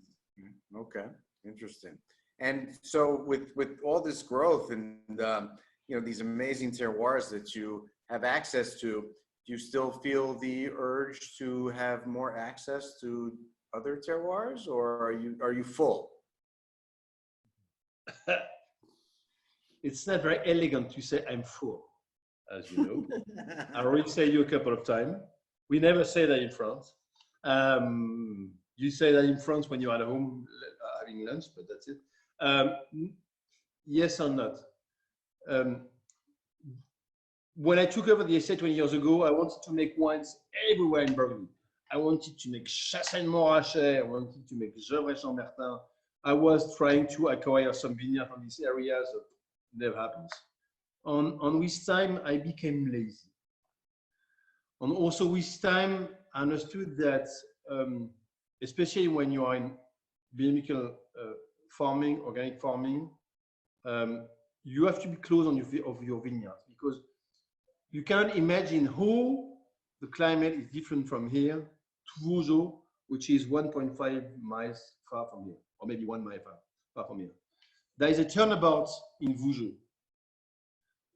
Okay, interesting. And so with all this growth and these amazing terroirs that you have access to, do you still feel the urge to have more access to other terroirs, or are you full? It's not very elegant to say I'm full, as you know. I already say you a couple of times. We never say that in France. You say that in France when you're at home having lunch, but that's it. Yes or not. When I took over the estate 20 years ago, I wanted to make wines everywhere in Burgundy. I wanted to make Chassagne-Montrachet. I wanted to make Gevrey-Chambertin. I was trying to acquire some vineyards from these areas. It never happens. And with time, I became lazy. And also with time, I understood that, especially when you are in biological farming, organic farming, you have to be close on your vineyards, because you cannot imagine how the climate is different from here to Vougeot, which is 1.5 miles far from here, or maybe 1 mile far from here. There is a turnabout in Vougeot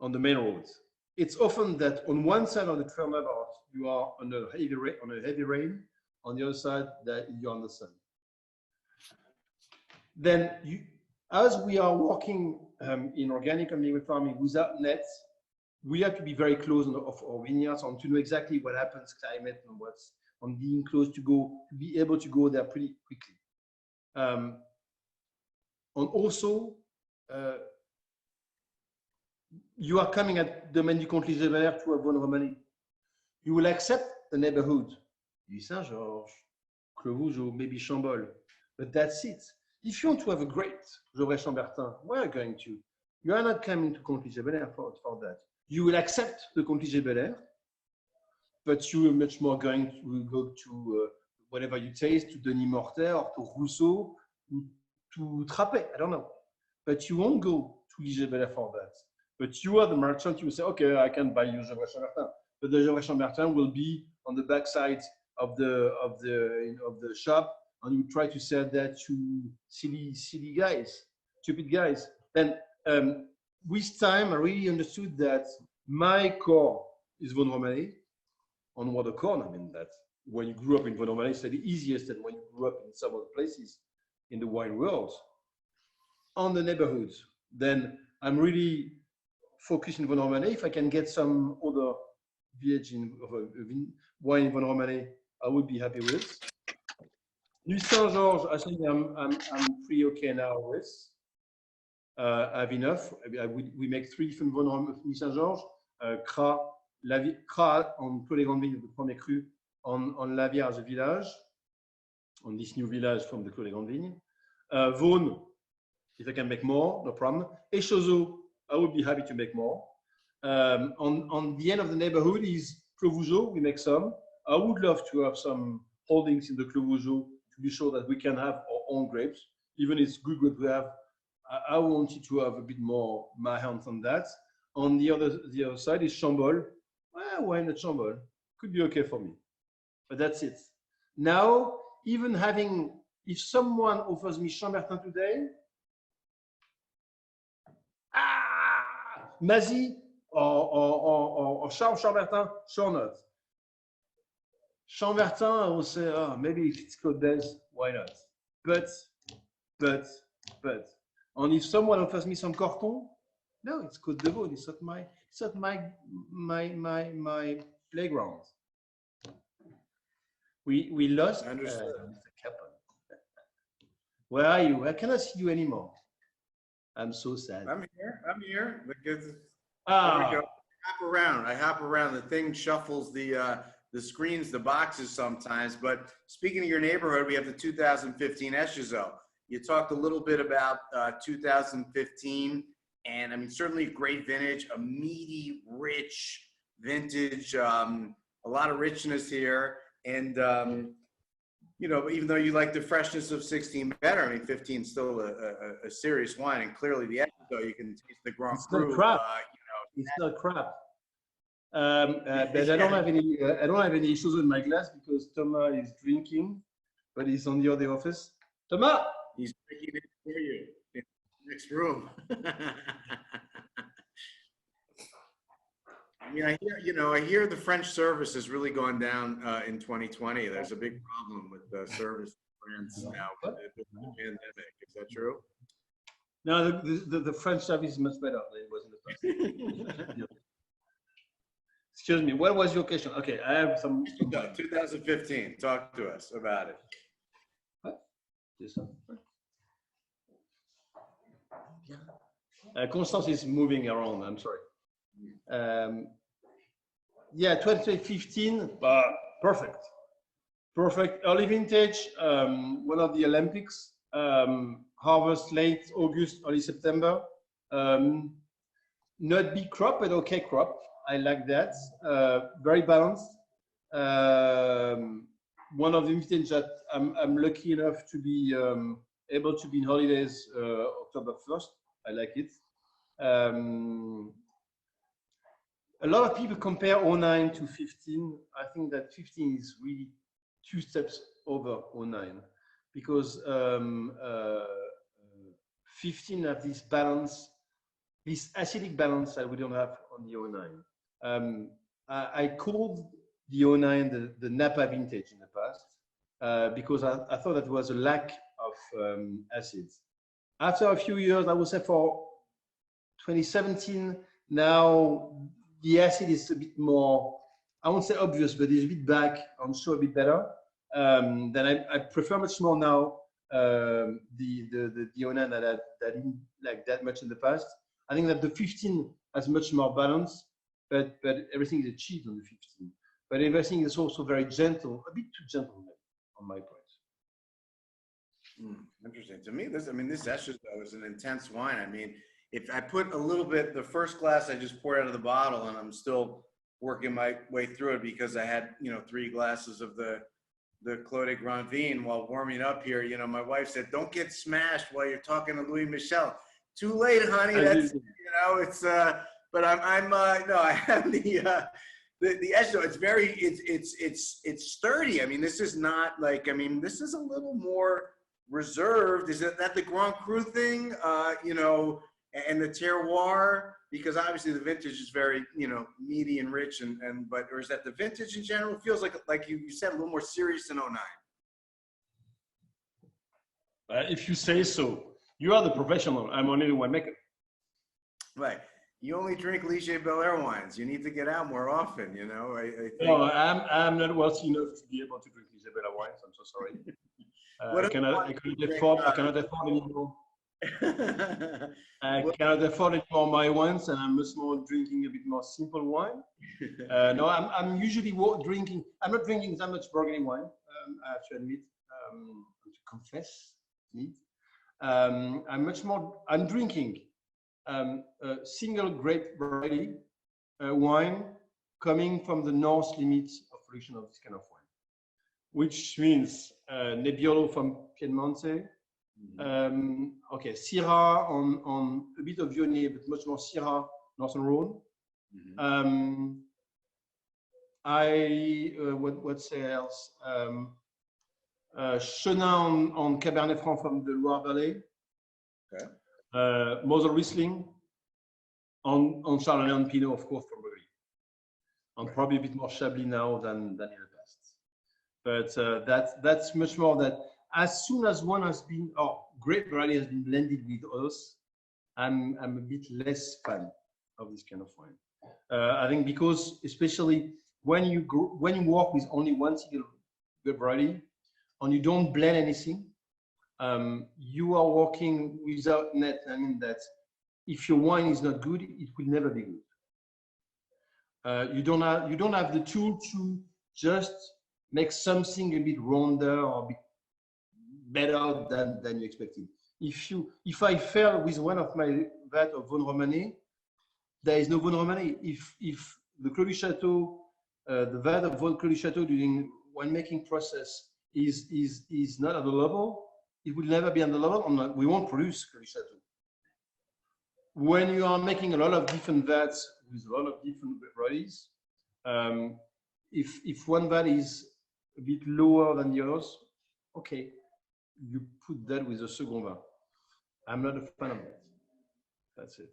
on the main roads. It's often that on one side of the turnabout, you are on a heavy rain, on the other side, that you're on the sun. Then, as we are working in organic and liquid farming without nets, we have to be very close of our vineyards and to know exactly what happens, climate, and what's on being close to be able to go there pretty quickly. And also, you are coming at Domaine du Comte Liger-Belair to a Vosne-Romanée. You will accept the neighborhood, Nuits St Georges, Clos de Vougeot, maybe Chambol, but that's it. If you want to have a great Jaurès-Chambertin, where are you going to? You are not coming to Comte Liger-Belair for that. You will accept the Comte Liger-Belair, but you are much more going to go to whatever you taste, to Denis Morter or to Rousseau, to Trappet, I don't know. But you won't go to Liger-Belair for that. But you are the merchant, you will say, okay, I can buy you Jaurès-Chambertin. But the Jaurès-Chambertin will be on the backside of the shop, and you try to sell that to silly guys, stupid guys. Then with time, I really understood that my core is Vosne-Romanée. On what the core, I mean that when you grew up in Vosne-Romanée, it's the easiest than when you grew up in some other places in the wine world. On the neighborhoods, then I'm really focused in Vosne-Romanée. If I can get some other wine in Vosne-Romanée, I would be happy with. Nuits St Georges, I think I'm pretty okay now with. I have enough. We make 3 different Nuits St Georges, Cras on Clos des Grands Vignes, the premier cru, on Lavière as a village, on this new village from the Clos des Grands Vignes. Vosne, if I can make more, no problem. Echezeaux, I would be happy to make more. On the end of the neighborhood is Clos de Vougeot, we make some. I would love to have some holdings in the Clos de Vougeot to be sure that we can have our own grapes. Even it's good what we have, I wanted to have a bit more my hands on that. On the other side is Chambol. Well, why not Chambol? Could be okay for me. But that's it. Now, even if someone offers me Chambertin today, Mazy or Charles Chambertin, sure not. Chambertin, I will say, oh, maybe if it's Côte d'Azur, why not? But, and if someone offers me some Corton, no, it's Côte de Vosne. It's not my playground. We lost. Understood. Where are you? I cannot see you anymore. I'm so sad. I'm here. Because Ah. There we go. I hop around. The thing shuffles the screens, the boxes sometimes. But speaking of your neighborhood, we have the 2015 Echezeaux. You talked a little bit about 2015, and I mean certainly a great vintage, a meaty, rich vintage, a lot of richness here, and you know, even though you like the freshness of 16 better, I mean 15 is still a serious wine, and clearly the Echezeaux, you can taste the Grand Cru. Crap. It's not crap. But I don't have any issues with my glass because Thomas is drinking, but he's on the other office. Thomas, he's drinking it for you in the next room. I mean, I hear the French service has really gone down in 2020. There's a big problem with the service in France now with the pandemic. Is that true? No, the French service is much better than it was in the past. Excuse me, what was your question? Okay, I have some 2015, talk to us about it. What? Constance is moving around, I'm sorry. Yeah, 2015, perfect. Early vintage, one of the Olympics, harvest late August, early September. Not big crop, but okay crop. I like that. Very balanced. One of the vintage that I'm lucky enough to be able to be in holidays October 1st. I like it. a lot of people compare 09 to 15. I think that 15 is really 2 steps over 09 because 15 have this balance, this acidic balance that we don't have on the 09. I called the 09 the Napa vintage in the past because I thought that was a lack of acids. After a few years, I would say for 2017, now the acid is a bit more, I won't say obvious, but it's a bit back and so a bit better. Then I prefer much more now the 09 that I didn't like that much in the past. I think that the 15 has much more balance, but everything is achieved on the 15. But everything is also very gentle, a bit too gentle on my part. Interesting. To me, this Echezeaux is an intense wine. I mean, if I put a little bit, the first glass I just poured out of the bottle, and I'm still working my way through it because I had, 3 glasses of the Clos de Grand Vignes while warming up here. My wife said, "Don't get smashed while you're talking to Louis-Michel." Too late, honey. That's it's. But I have the Echezeaux. It's very, it's sturdy. I mean, this is not like. This is a little more reserved. Is that the Grand Cru thing? And the terroir, because obviously the vintage is very, meaty and rich, or is that the vintage in general? It feels like you said, a little more serious than 09. If you say so. You are the professional. I'm only the winemaker. Right. You only drink Liger-Belair wines. You need to get out more often, I think. No, I'm not wealthy enough to be able to drink Liger-Belair wines. I'm so sorry. I cannot afford anymore. I cannot afford it for my wines, and I'm much more drinking a bit more simple wine. No, I'm usually drinking. I'm not drinking that much Burgundy wine. I have to admit, to confess, I'm drinking a single grape variety wine coming from the north limits of production of this kind of wine, which means Nebbiolo from Piemonte. Okay, Syrah on a bit of Viognier, but much more Syrah, Northern Rhone. What else? Chenin on Cabernet Franc from the Loire Valley. Okay. Mosel Riesling on Chardonnay and Pinot, of course, from Burgundy. And probably a bit more Chablis now than in the past. But that's much more that. As soon as one has been, grape variety has been blended with others, I'm a bit less fan of this kind of wine. I think because especially when you work with only one single grape variety and you don't blend anything, you are working without net. I mean that if your wine is not good, it will never be good. You don't have the tool to just make something a bit rounder or a bit better than you expected. If I fail with one of my vat of Vosne-Romanée, there is no Vosne-Romanée. If the Clos du Château, the vat of Clos du Château during winemaking process is not at the level, it will never be on the level. We won't produce Clos du Château. When you are making a lot of different vats with a lot of different varieties, if one vat is a bit lower than the others, okay. You put that with a second vin. I'm not a fan of that. That's it.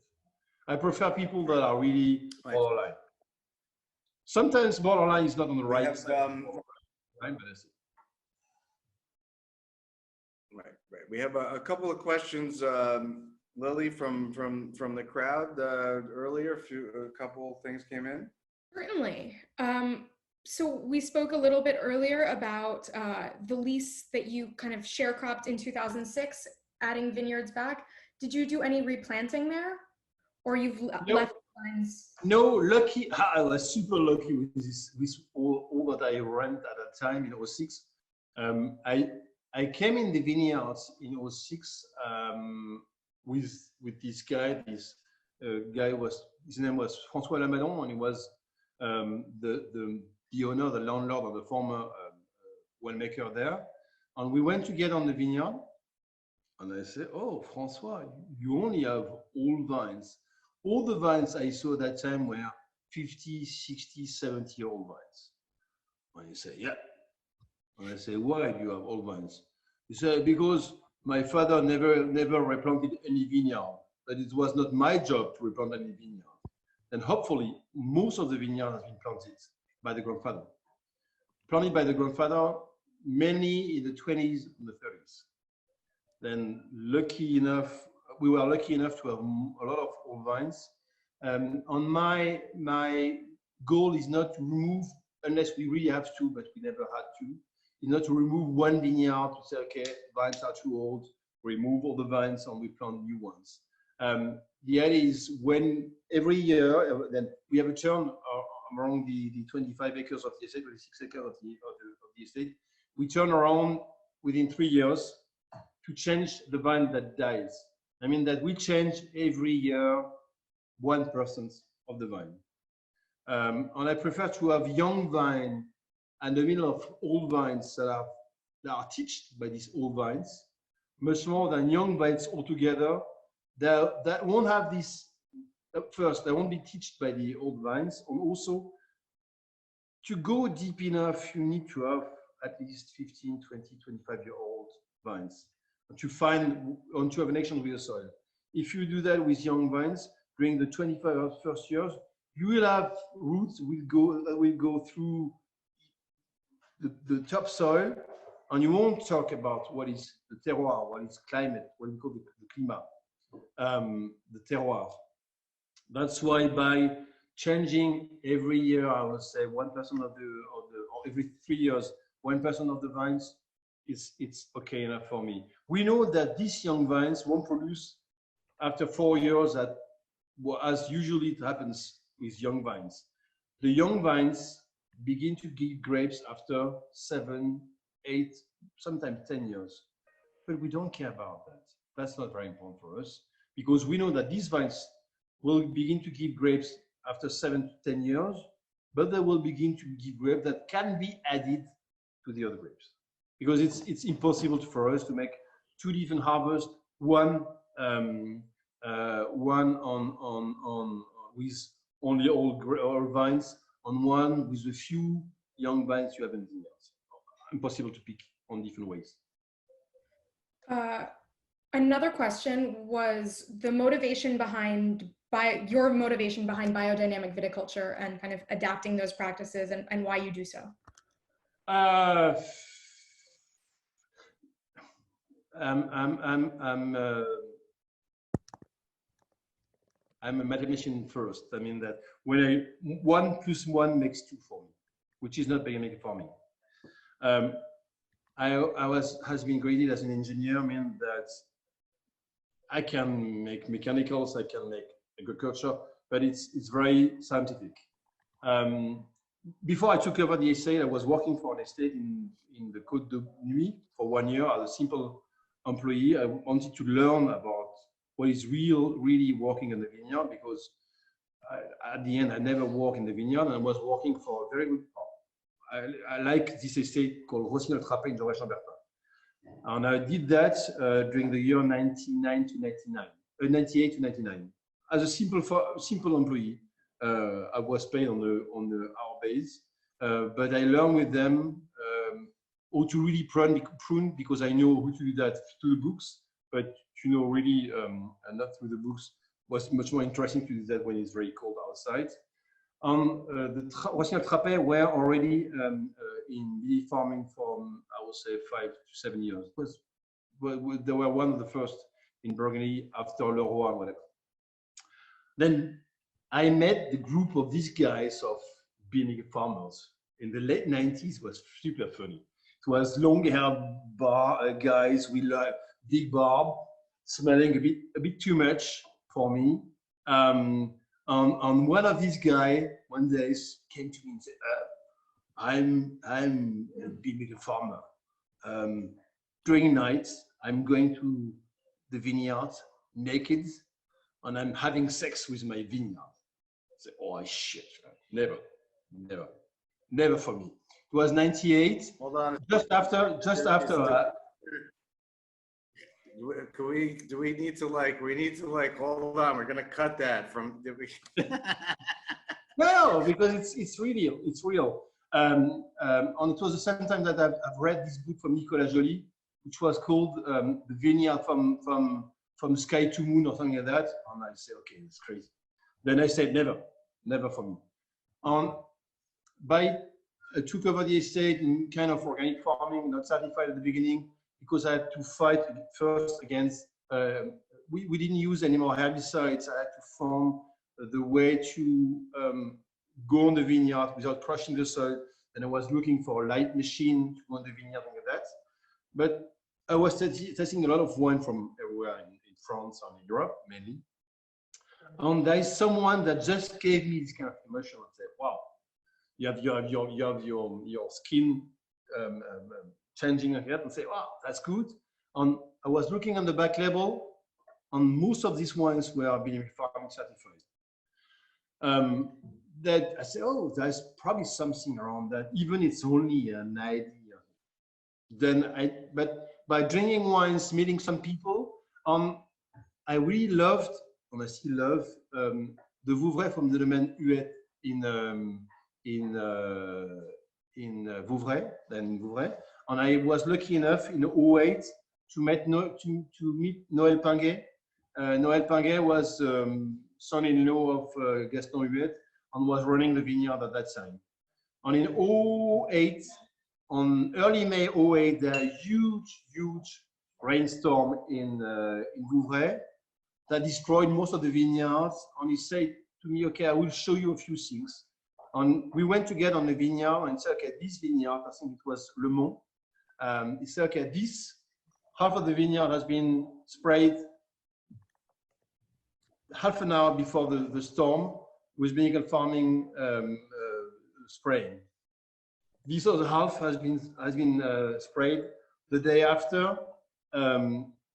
I prefer people that are really borderline. Sometimes borderline is not on the right side. But that's it. Right. We have a couple of questions, Lily, from the crowd earlier. A couple things came in. Certainly. So we spoke a little bit earlier about the lease that you kind of sharecropped in 2006, adding vineyards back. Did you do any replanting there, or you've left vines? No, lucky. I was super lucky with all that I ran at that time in 2006. I came in the vineyards in 2006 with this guy. This guy his name was François Lamadon, and he was the owner, the landlord of the former winemaker there. And we went to get on the vineyard. And I said, "Oh, François, you only have old vines. All the vines I saw at that time were 50, 60, 70-year-old vines. When you say, yeah. When I say, why do you have old vines? You say, because my father never replanted any vineyard, but it was not my job to replant any vineyard. And hopefully, most of the vineyard has been planted by the grandfather. Planted by the grandfather, many in the 20s and the 30s. Then we were lucky enough to have a lot of old vines. On my goal is not to remove, unless we really have to, but we never had to, is not to remove one vineyard to say, okay, vines are too old, remove all the vines and we plant new ones. The idea is when every year, then we have a turn around the 25 acres of the estate, 26 acres of the estate. We turn around within 3 years to change the vine that dies. I mean that we change every year 1% of the vine. And I prefer to have young vine and the middle of old vines that are touched by these old vines, much more than young vines altogether that won't have this. First, they won't be touched by the old vines, and also to go deep enough, you need to have at least 15, 20, 25-year-old vines and to have an action with the soil. If you do that with young vines during the 25 first years, you will have roots that will go through the topsoil, and you won't talk about what is the terroir, what is climate, what we call the climat, the terroir. That's why by changing every year, I would say 1% or every 3 years, 1% of the vines, it's okay enough for me. We know that these young vines won't produce after 4 years, as usually it happens with young vines. The young vines begin to give grapes after 7, 8, sometimes 10 years. But we don't care about that. That's not very important for us because we know that these vines will begin to give grapes after 7 to 10 years, but they will begin to give grapes that can be added to the other grapes. Because it's impossible for us to make 2 different harvests, one with only old vines, on one with a few young vines you have in vineyards. Impossible to pick on different ways. Another question was the motivation behind your motivation behind biodynamic viticulture and kind of adapting those practices and why you do so. I'm a mathematician first. I mean that when 1 + 1 makes 2 for me, which is not biodynamic farming. Has been graded as an engineer, mean that I can make mechanicals, I can make agriculture, but it's very scientific. Before I took over the estate, I was working for an estate in the Côte de Nuit for 1 year as a simple employee. I wanted to learn about what is really working in the vineyard because at the end, I never worked in the vineyard and I was working for a very good I like this estate called Rossignol-Trappé in Georges-Chambertin. And I did that during the year 98 to 99. As a simple employee, I was paid on the hour base, but I learned with them how to really prune because I know how to do that through the books, but to know really not through the books was much more interesting to do that when it's very cold outside. The Rossignol-Trappé were already in bee farming from, I would say, 5 to 7 years. They were one of the first in Burgundy after Leroy and whatever. Then I met the group of these guys of being farmers in the late 90s. Was super funny. It was long-haired guys with big barb, smelling a bit too much for me. And one of these guys one day came to me and said, I'm a big farmer. During night, I'm going to the vineyard naked and I'm having sex with my vineyard. I said, oh shit, never for me. It was 98. Hold on. Just after Do we need to hold on, we're gonna cut that from No, because it's real. It's real. And it was the same time that I've read this book from Nicolas Joly, which was called The Vineyard from Sky to Moon or something like that. And I said, okay, it's crazy. Then I said, never for me. I took over the estate in kind of organic farming, not certified at the beginning, because I had to fight first against, we didn't use any more herbicides. I had to find the way to go on the vineyard without crushing the soil. And I was looking for a light machine to go on the vineyard and like that. But I was tasting a lot of wine from everywhere in France and in Europe mainly. And there is someone that just gave me this kind of emotion and said, wow, you have your skin changing like that, and say, wow, that's good. And I was looking on the back label, and most of these wines were being farming certified. That I say, oh, there's probably something around that, even it's only an idea. But by drinking wines, meeting some people, I really loved, and I still love, the Vouvray from the Domaine in Vouvray, and I was lucky enough in 2008 to meet Noël Pinguet. Noël Pinguet was son-in-law of Gaston Huet and was running the vineyard at that time. And in 2008, on early May 2008, there was a huge rainstorm in Vouvray that destroyed most of the vineyards. And he said to me, okay, I will show you a few things. And we went together on the vineyard and said, okay, this vineyard, I think it was Le Mont. He said, okay, this half of the vineyard has been sprayed half an hour before the storm with vinegar farming spraying. This other half has been sprayed the day after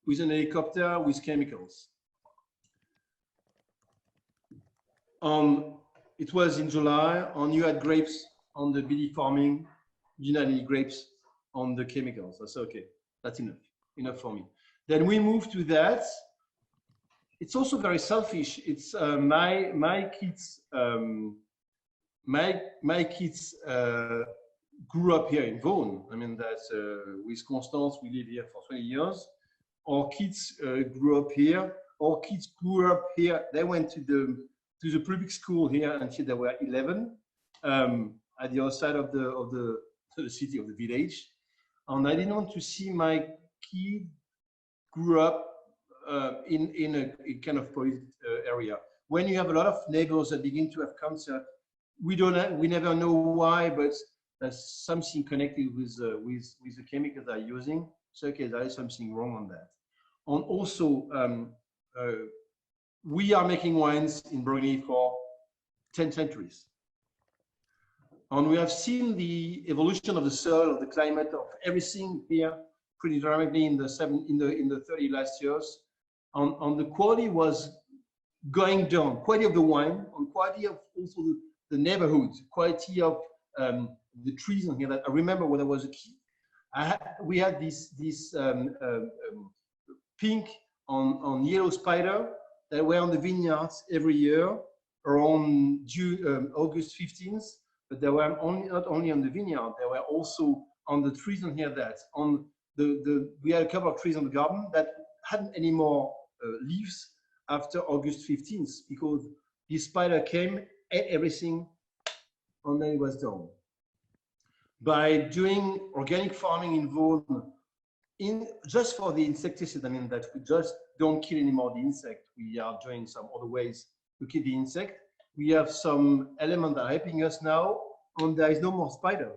with an helicopter with chemicals. It was in July, and you had grapes on the BD farming. You didn't have any grapes on the chemicals. I said, okay, that's enough for me. Then we moved to that. It's also very selfish. It's my kids. My kids grew up here in Vosne. I mean, that's with Constance. We live here for 20 years. Our kids grew up here. Our kids grew up here. They went to the public school here until they were 11, at the other side of the city, of the village. And I didn't want to see my kid grew up in a kind of polluted area. When you have a lot of neighbors that begin to have cancer, we never know why, but there's something connected with the chemicals they're using. So okay, there is something wrong on that. And also, we are making wines in Burgundy for 10 centuries. And we have seen the evolution of the soil, of the climate, of everything here pretty dramatically in the 30 last years. And the quality was going down, quality of the wine, and quality of also the neighborhood, quality of the trees on here. That I remember when I was a kid, we had this pink on yellow spider that were on the vineyards every year around August 15th, but they were not only on the vineyard, they were also on the trees on here. That on we had a couple of trees on the garden that hadn't any more leaves after August 15th because this spider came, ate everything, and then it was done. By doing organic farming in Vosne, just for the insecticide, I mean that we just don't kill anymore the insect. We are doing some other ways to kill the insect. We have some elements that are helping us now, and there is no more spider.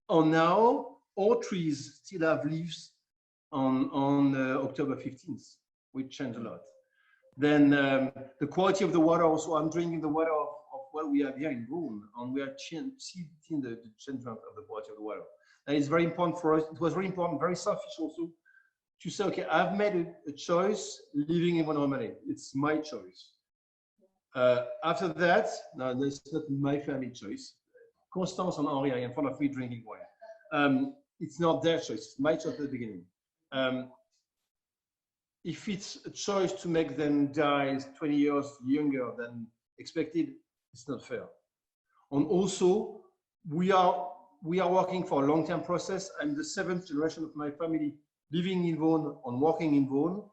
And now all trees still have leaves on October 15th, which changed a lot. Then the quality of the water also, I'm drinking the water of what we have here in Vosne, and we are seeing the change of the quality of the water. That is very important for us. It was very important, very selfish also, to say, okay, I've made a choice living in Vosne-Romanée. It's my choice. After that, no, that's not my family choice. Constance and Henri are in front of me drinking wine. It's not their choice, it's my choice at the beginning. If it's a choice to make them die 20 years younger than expected, It's not fair. And also, we are working for a long-term process. I'm the 7th generation of my family living in Vosne and working in Vosne.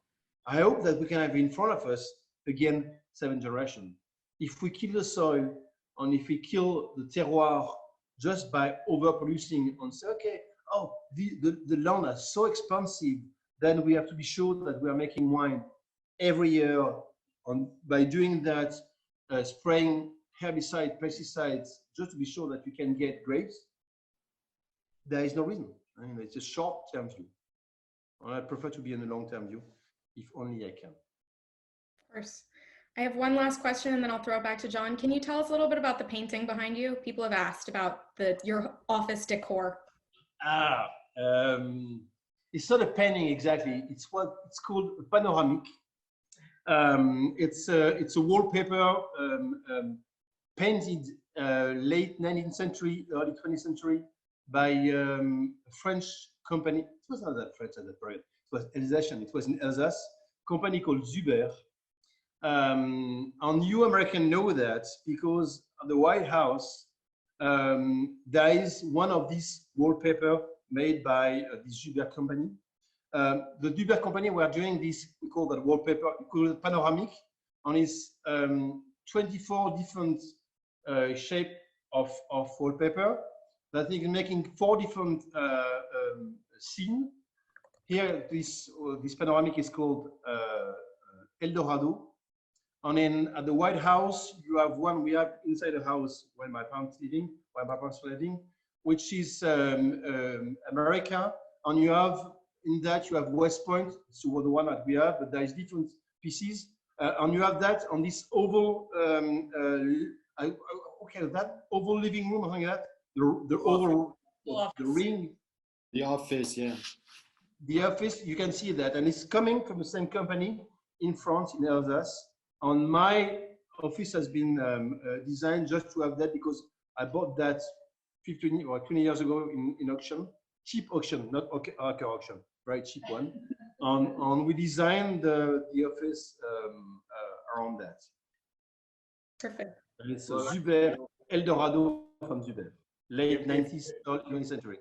I hope that we can have in front of us, again, 7th generation. If we kill the soil and if we kill the terroir just by overproducing and say, okay, oh, the land is so expensive, then we have to be sure that we are making wine every year. And by doing that, spraying herbicide, pesticides, just to be sure that you can get grapes, there is no reason. I mean, it's a short-term view. And I prefer to be in the long-term view, if only I can. Of course. I have one last question and then I'll throw it back to John. Can you tell us a little bit about the painting behind you? People have asked about your office decor. It's not a painting exactly. It's called a panoramic. It's a wallpaper painted late 19th century, early 20th century by a French company. It was not that French at that period. It was Alsatian. It was in Alsace. Company called Zuber. And you Americans know that because at the White House, there is one of these wallpaper made by the Zuber company. The Zuber company were doing this, we call that wallpaper, we call it panoramic, and it's 24 different shape of wallpaper that is making 4 different scenes. Here, this panoramic is called El Dorado. And then at the White House, you have one we have inside the house where my parents were living, which is America. And you have in that you have West Point, so the one that we have, but there is different pieces. And you have that on this oval, okay, that oval living room, something like that, the oval, the ring. The office, yeah. The office, you can see that, and it's coming from the same company in France, in Alsace. And my office has been designed just to have that because I bought that 15 or 20 years ago in auction, cheap auction, not Acker auction, very cheap one. And we designed the office around that. Perfect. And it's a Zuber, El Dorado from Zuber, late 19th, early 20th century.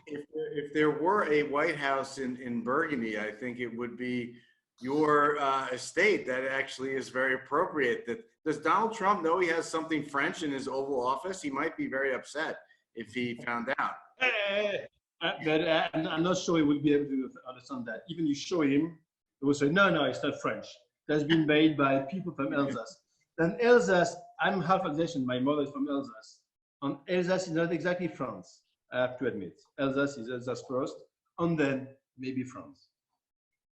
If there were a White House in Burgundy, I think it would be your estate. That actually is very appropriate. Does Donald Trump know he has something French in his Oval Office? He might be very upset if he found out. But I'm not sure he will be able to understand that. Even you show him, he will say, no, it's not French. That's been made by people from Alsace. Then Alsace, I'm half Alsatian, my mother is from Alsace. And Alsace is not exactly France, I have to admit. Alsace is Alsace first, and then maybe France.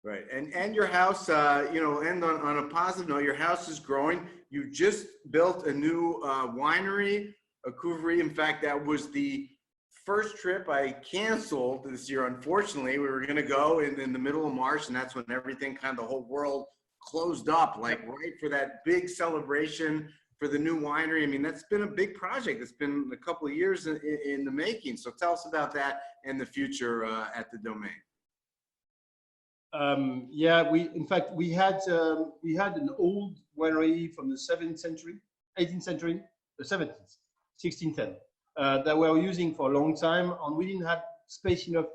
Right, and your house, you know, end on a positive note, your house is growing. You just built a new winery, a couverie. In fact, that was the first trip I canceled this year, unfortunately. We were going to go in the middle of March, and that's when everything, kind of the whole world closed up, like right for that big celebration for the new winery. I mean, that's been a big project. It's been a couple of years in the making. So tell us about that and the future at the Domaine. Yeah, in fact, we had an old winery from the 17th century, 18th century, the 17th, 1610, that we were using for a long time, and we didn't have space enough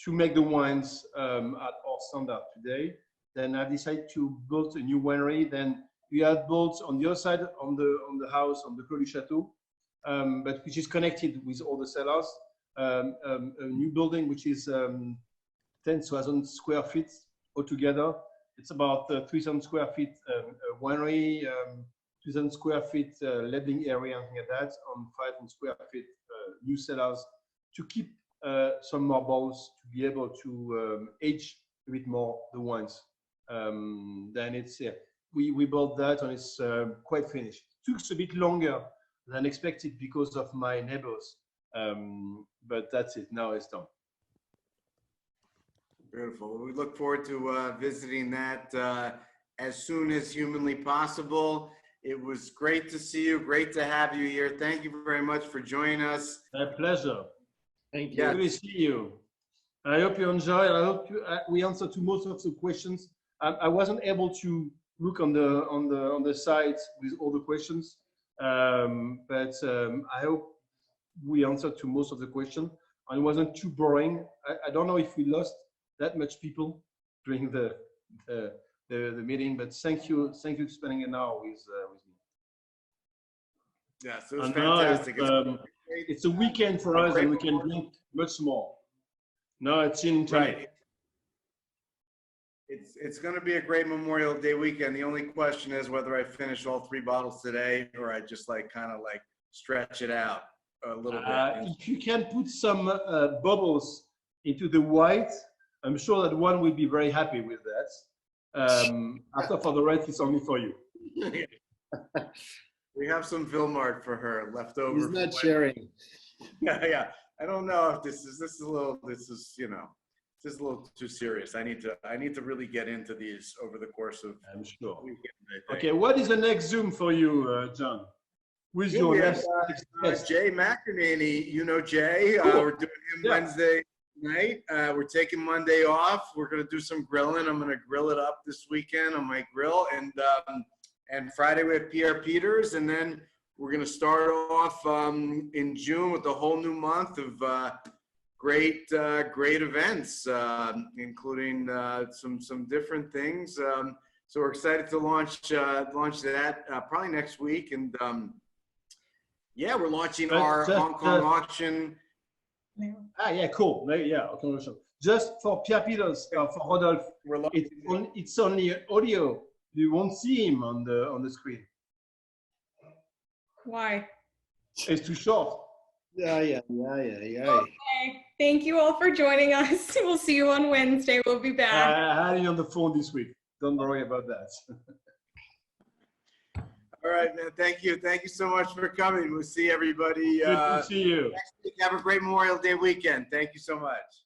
to make the wines at our standard today. Then I decided to build a new winery. Then we have built on the other side, on the house, on the Clos du Château, but which is connected with all the cellars, a new building which is 10,000 square feet altogether. It's about 3,000 square feet winery, 2,000 square feet labeling area, something like that, on 500 square feet new cellars to keep some more bowls to be able to age a bit more the wines. Then it's we built that and it's quite finished. It took a bit longer than expected because of my neighbors, but that's it. Now it's done. Beautiful. We look forward to visiting that as soon as humanly possible. It was great to see you. Great to have you here. Thank you very much for joining us. My pleasure. Thank you. Good to see you. I hope you enjoy. I hope we answered to most of the questions. I wasn't able to look on the site with all the questions. But I hope we answered to most of the questions and it wasn't too boring. I don't know if we lost that much people during the meeting, but thank you for spending an hour with me. Yeah, so it was And now fantastic. it's a weekend for us, and we can drink much more. No, it's in Right. It's going to be a great Memorial Day weekend. The only question is whether I finish all 3 bottles today or I just kind of stretch it out a little bit. If you can put some bubbles into the white, I'm sure that one will be very happy with that. After for the rest, it's only for you. We have some Vilmart for her left over. He's not sharing. Yeah. I don't know if this is a little too serious. I need to really get into these over the course of. I'm sure. Weekend, Okay, what is the next Zoom for you, John? Who's your next? Jay McInerney. You know Jay. Cool. We're doing him Wednesday night. We're taking Monday off. We're gonna do some grilling. I'm gonna grill it up this weekend on my grill, and Friday we have Pierre Peters, and then we're gonna start off in June with a whole new month of great events, including some different things. So we're excited to launch that probably next week, and yeah, we're launching our Hong Kong auction. Yeah, cool. Yeah, okay. Just for Pierre Peters, for Rodolphe, it's only audio. You won't see him on the screen. Why? It's too short. Yeah. Okay. Thank you all for joining us. We'll see you on Wednesday. We'll be back. I had him on the phone this week. Don't worry about that. All right, man. Thank you. Thank you so much for coming. We'll see everybody. Good to see you. Next week. Have a great Memorial Day weekend. Thank you so much.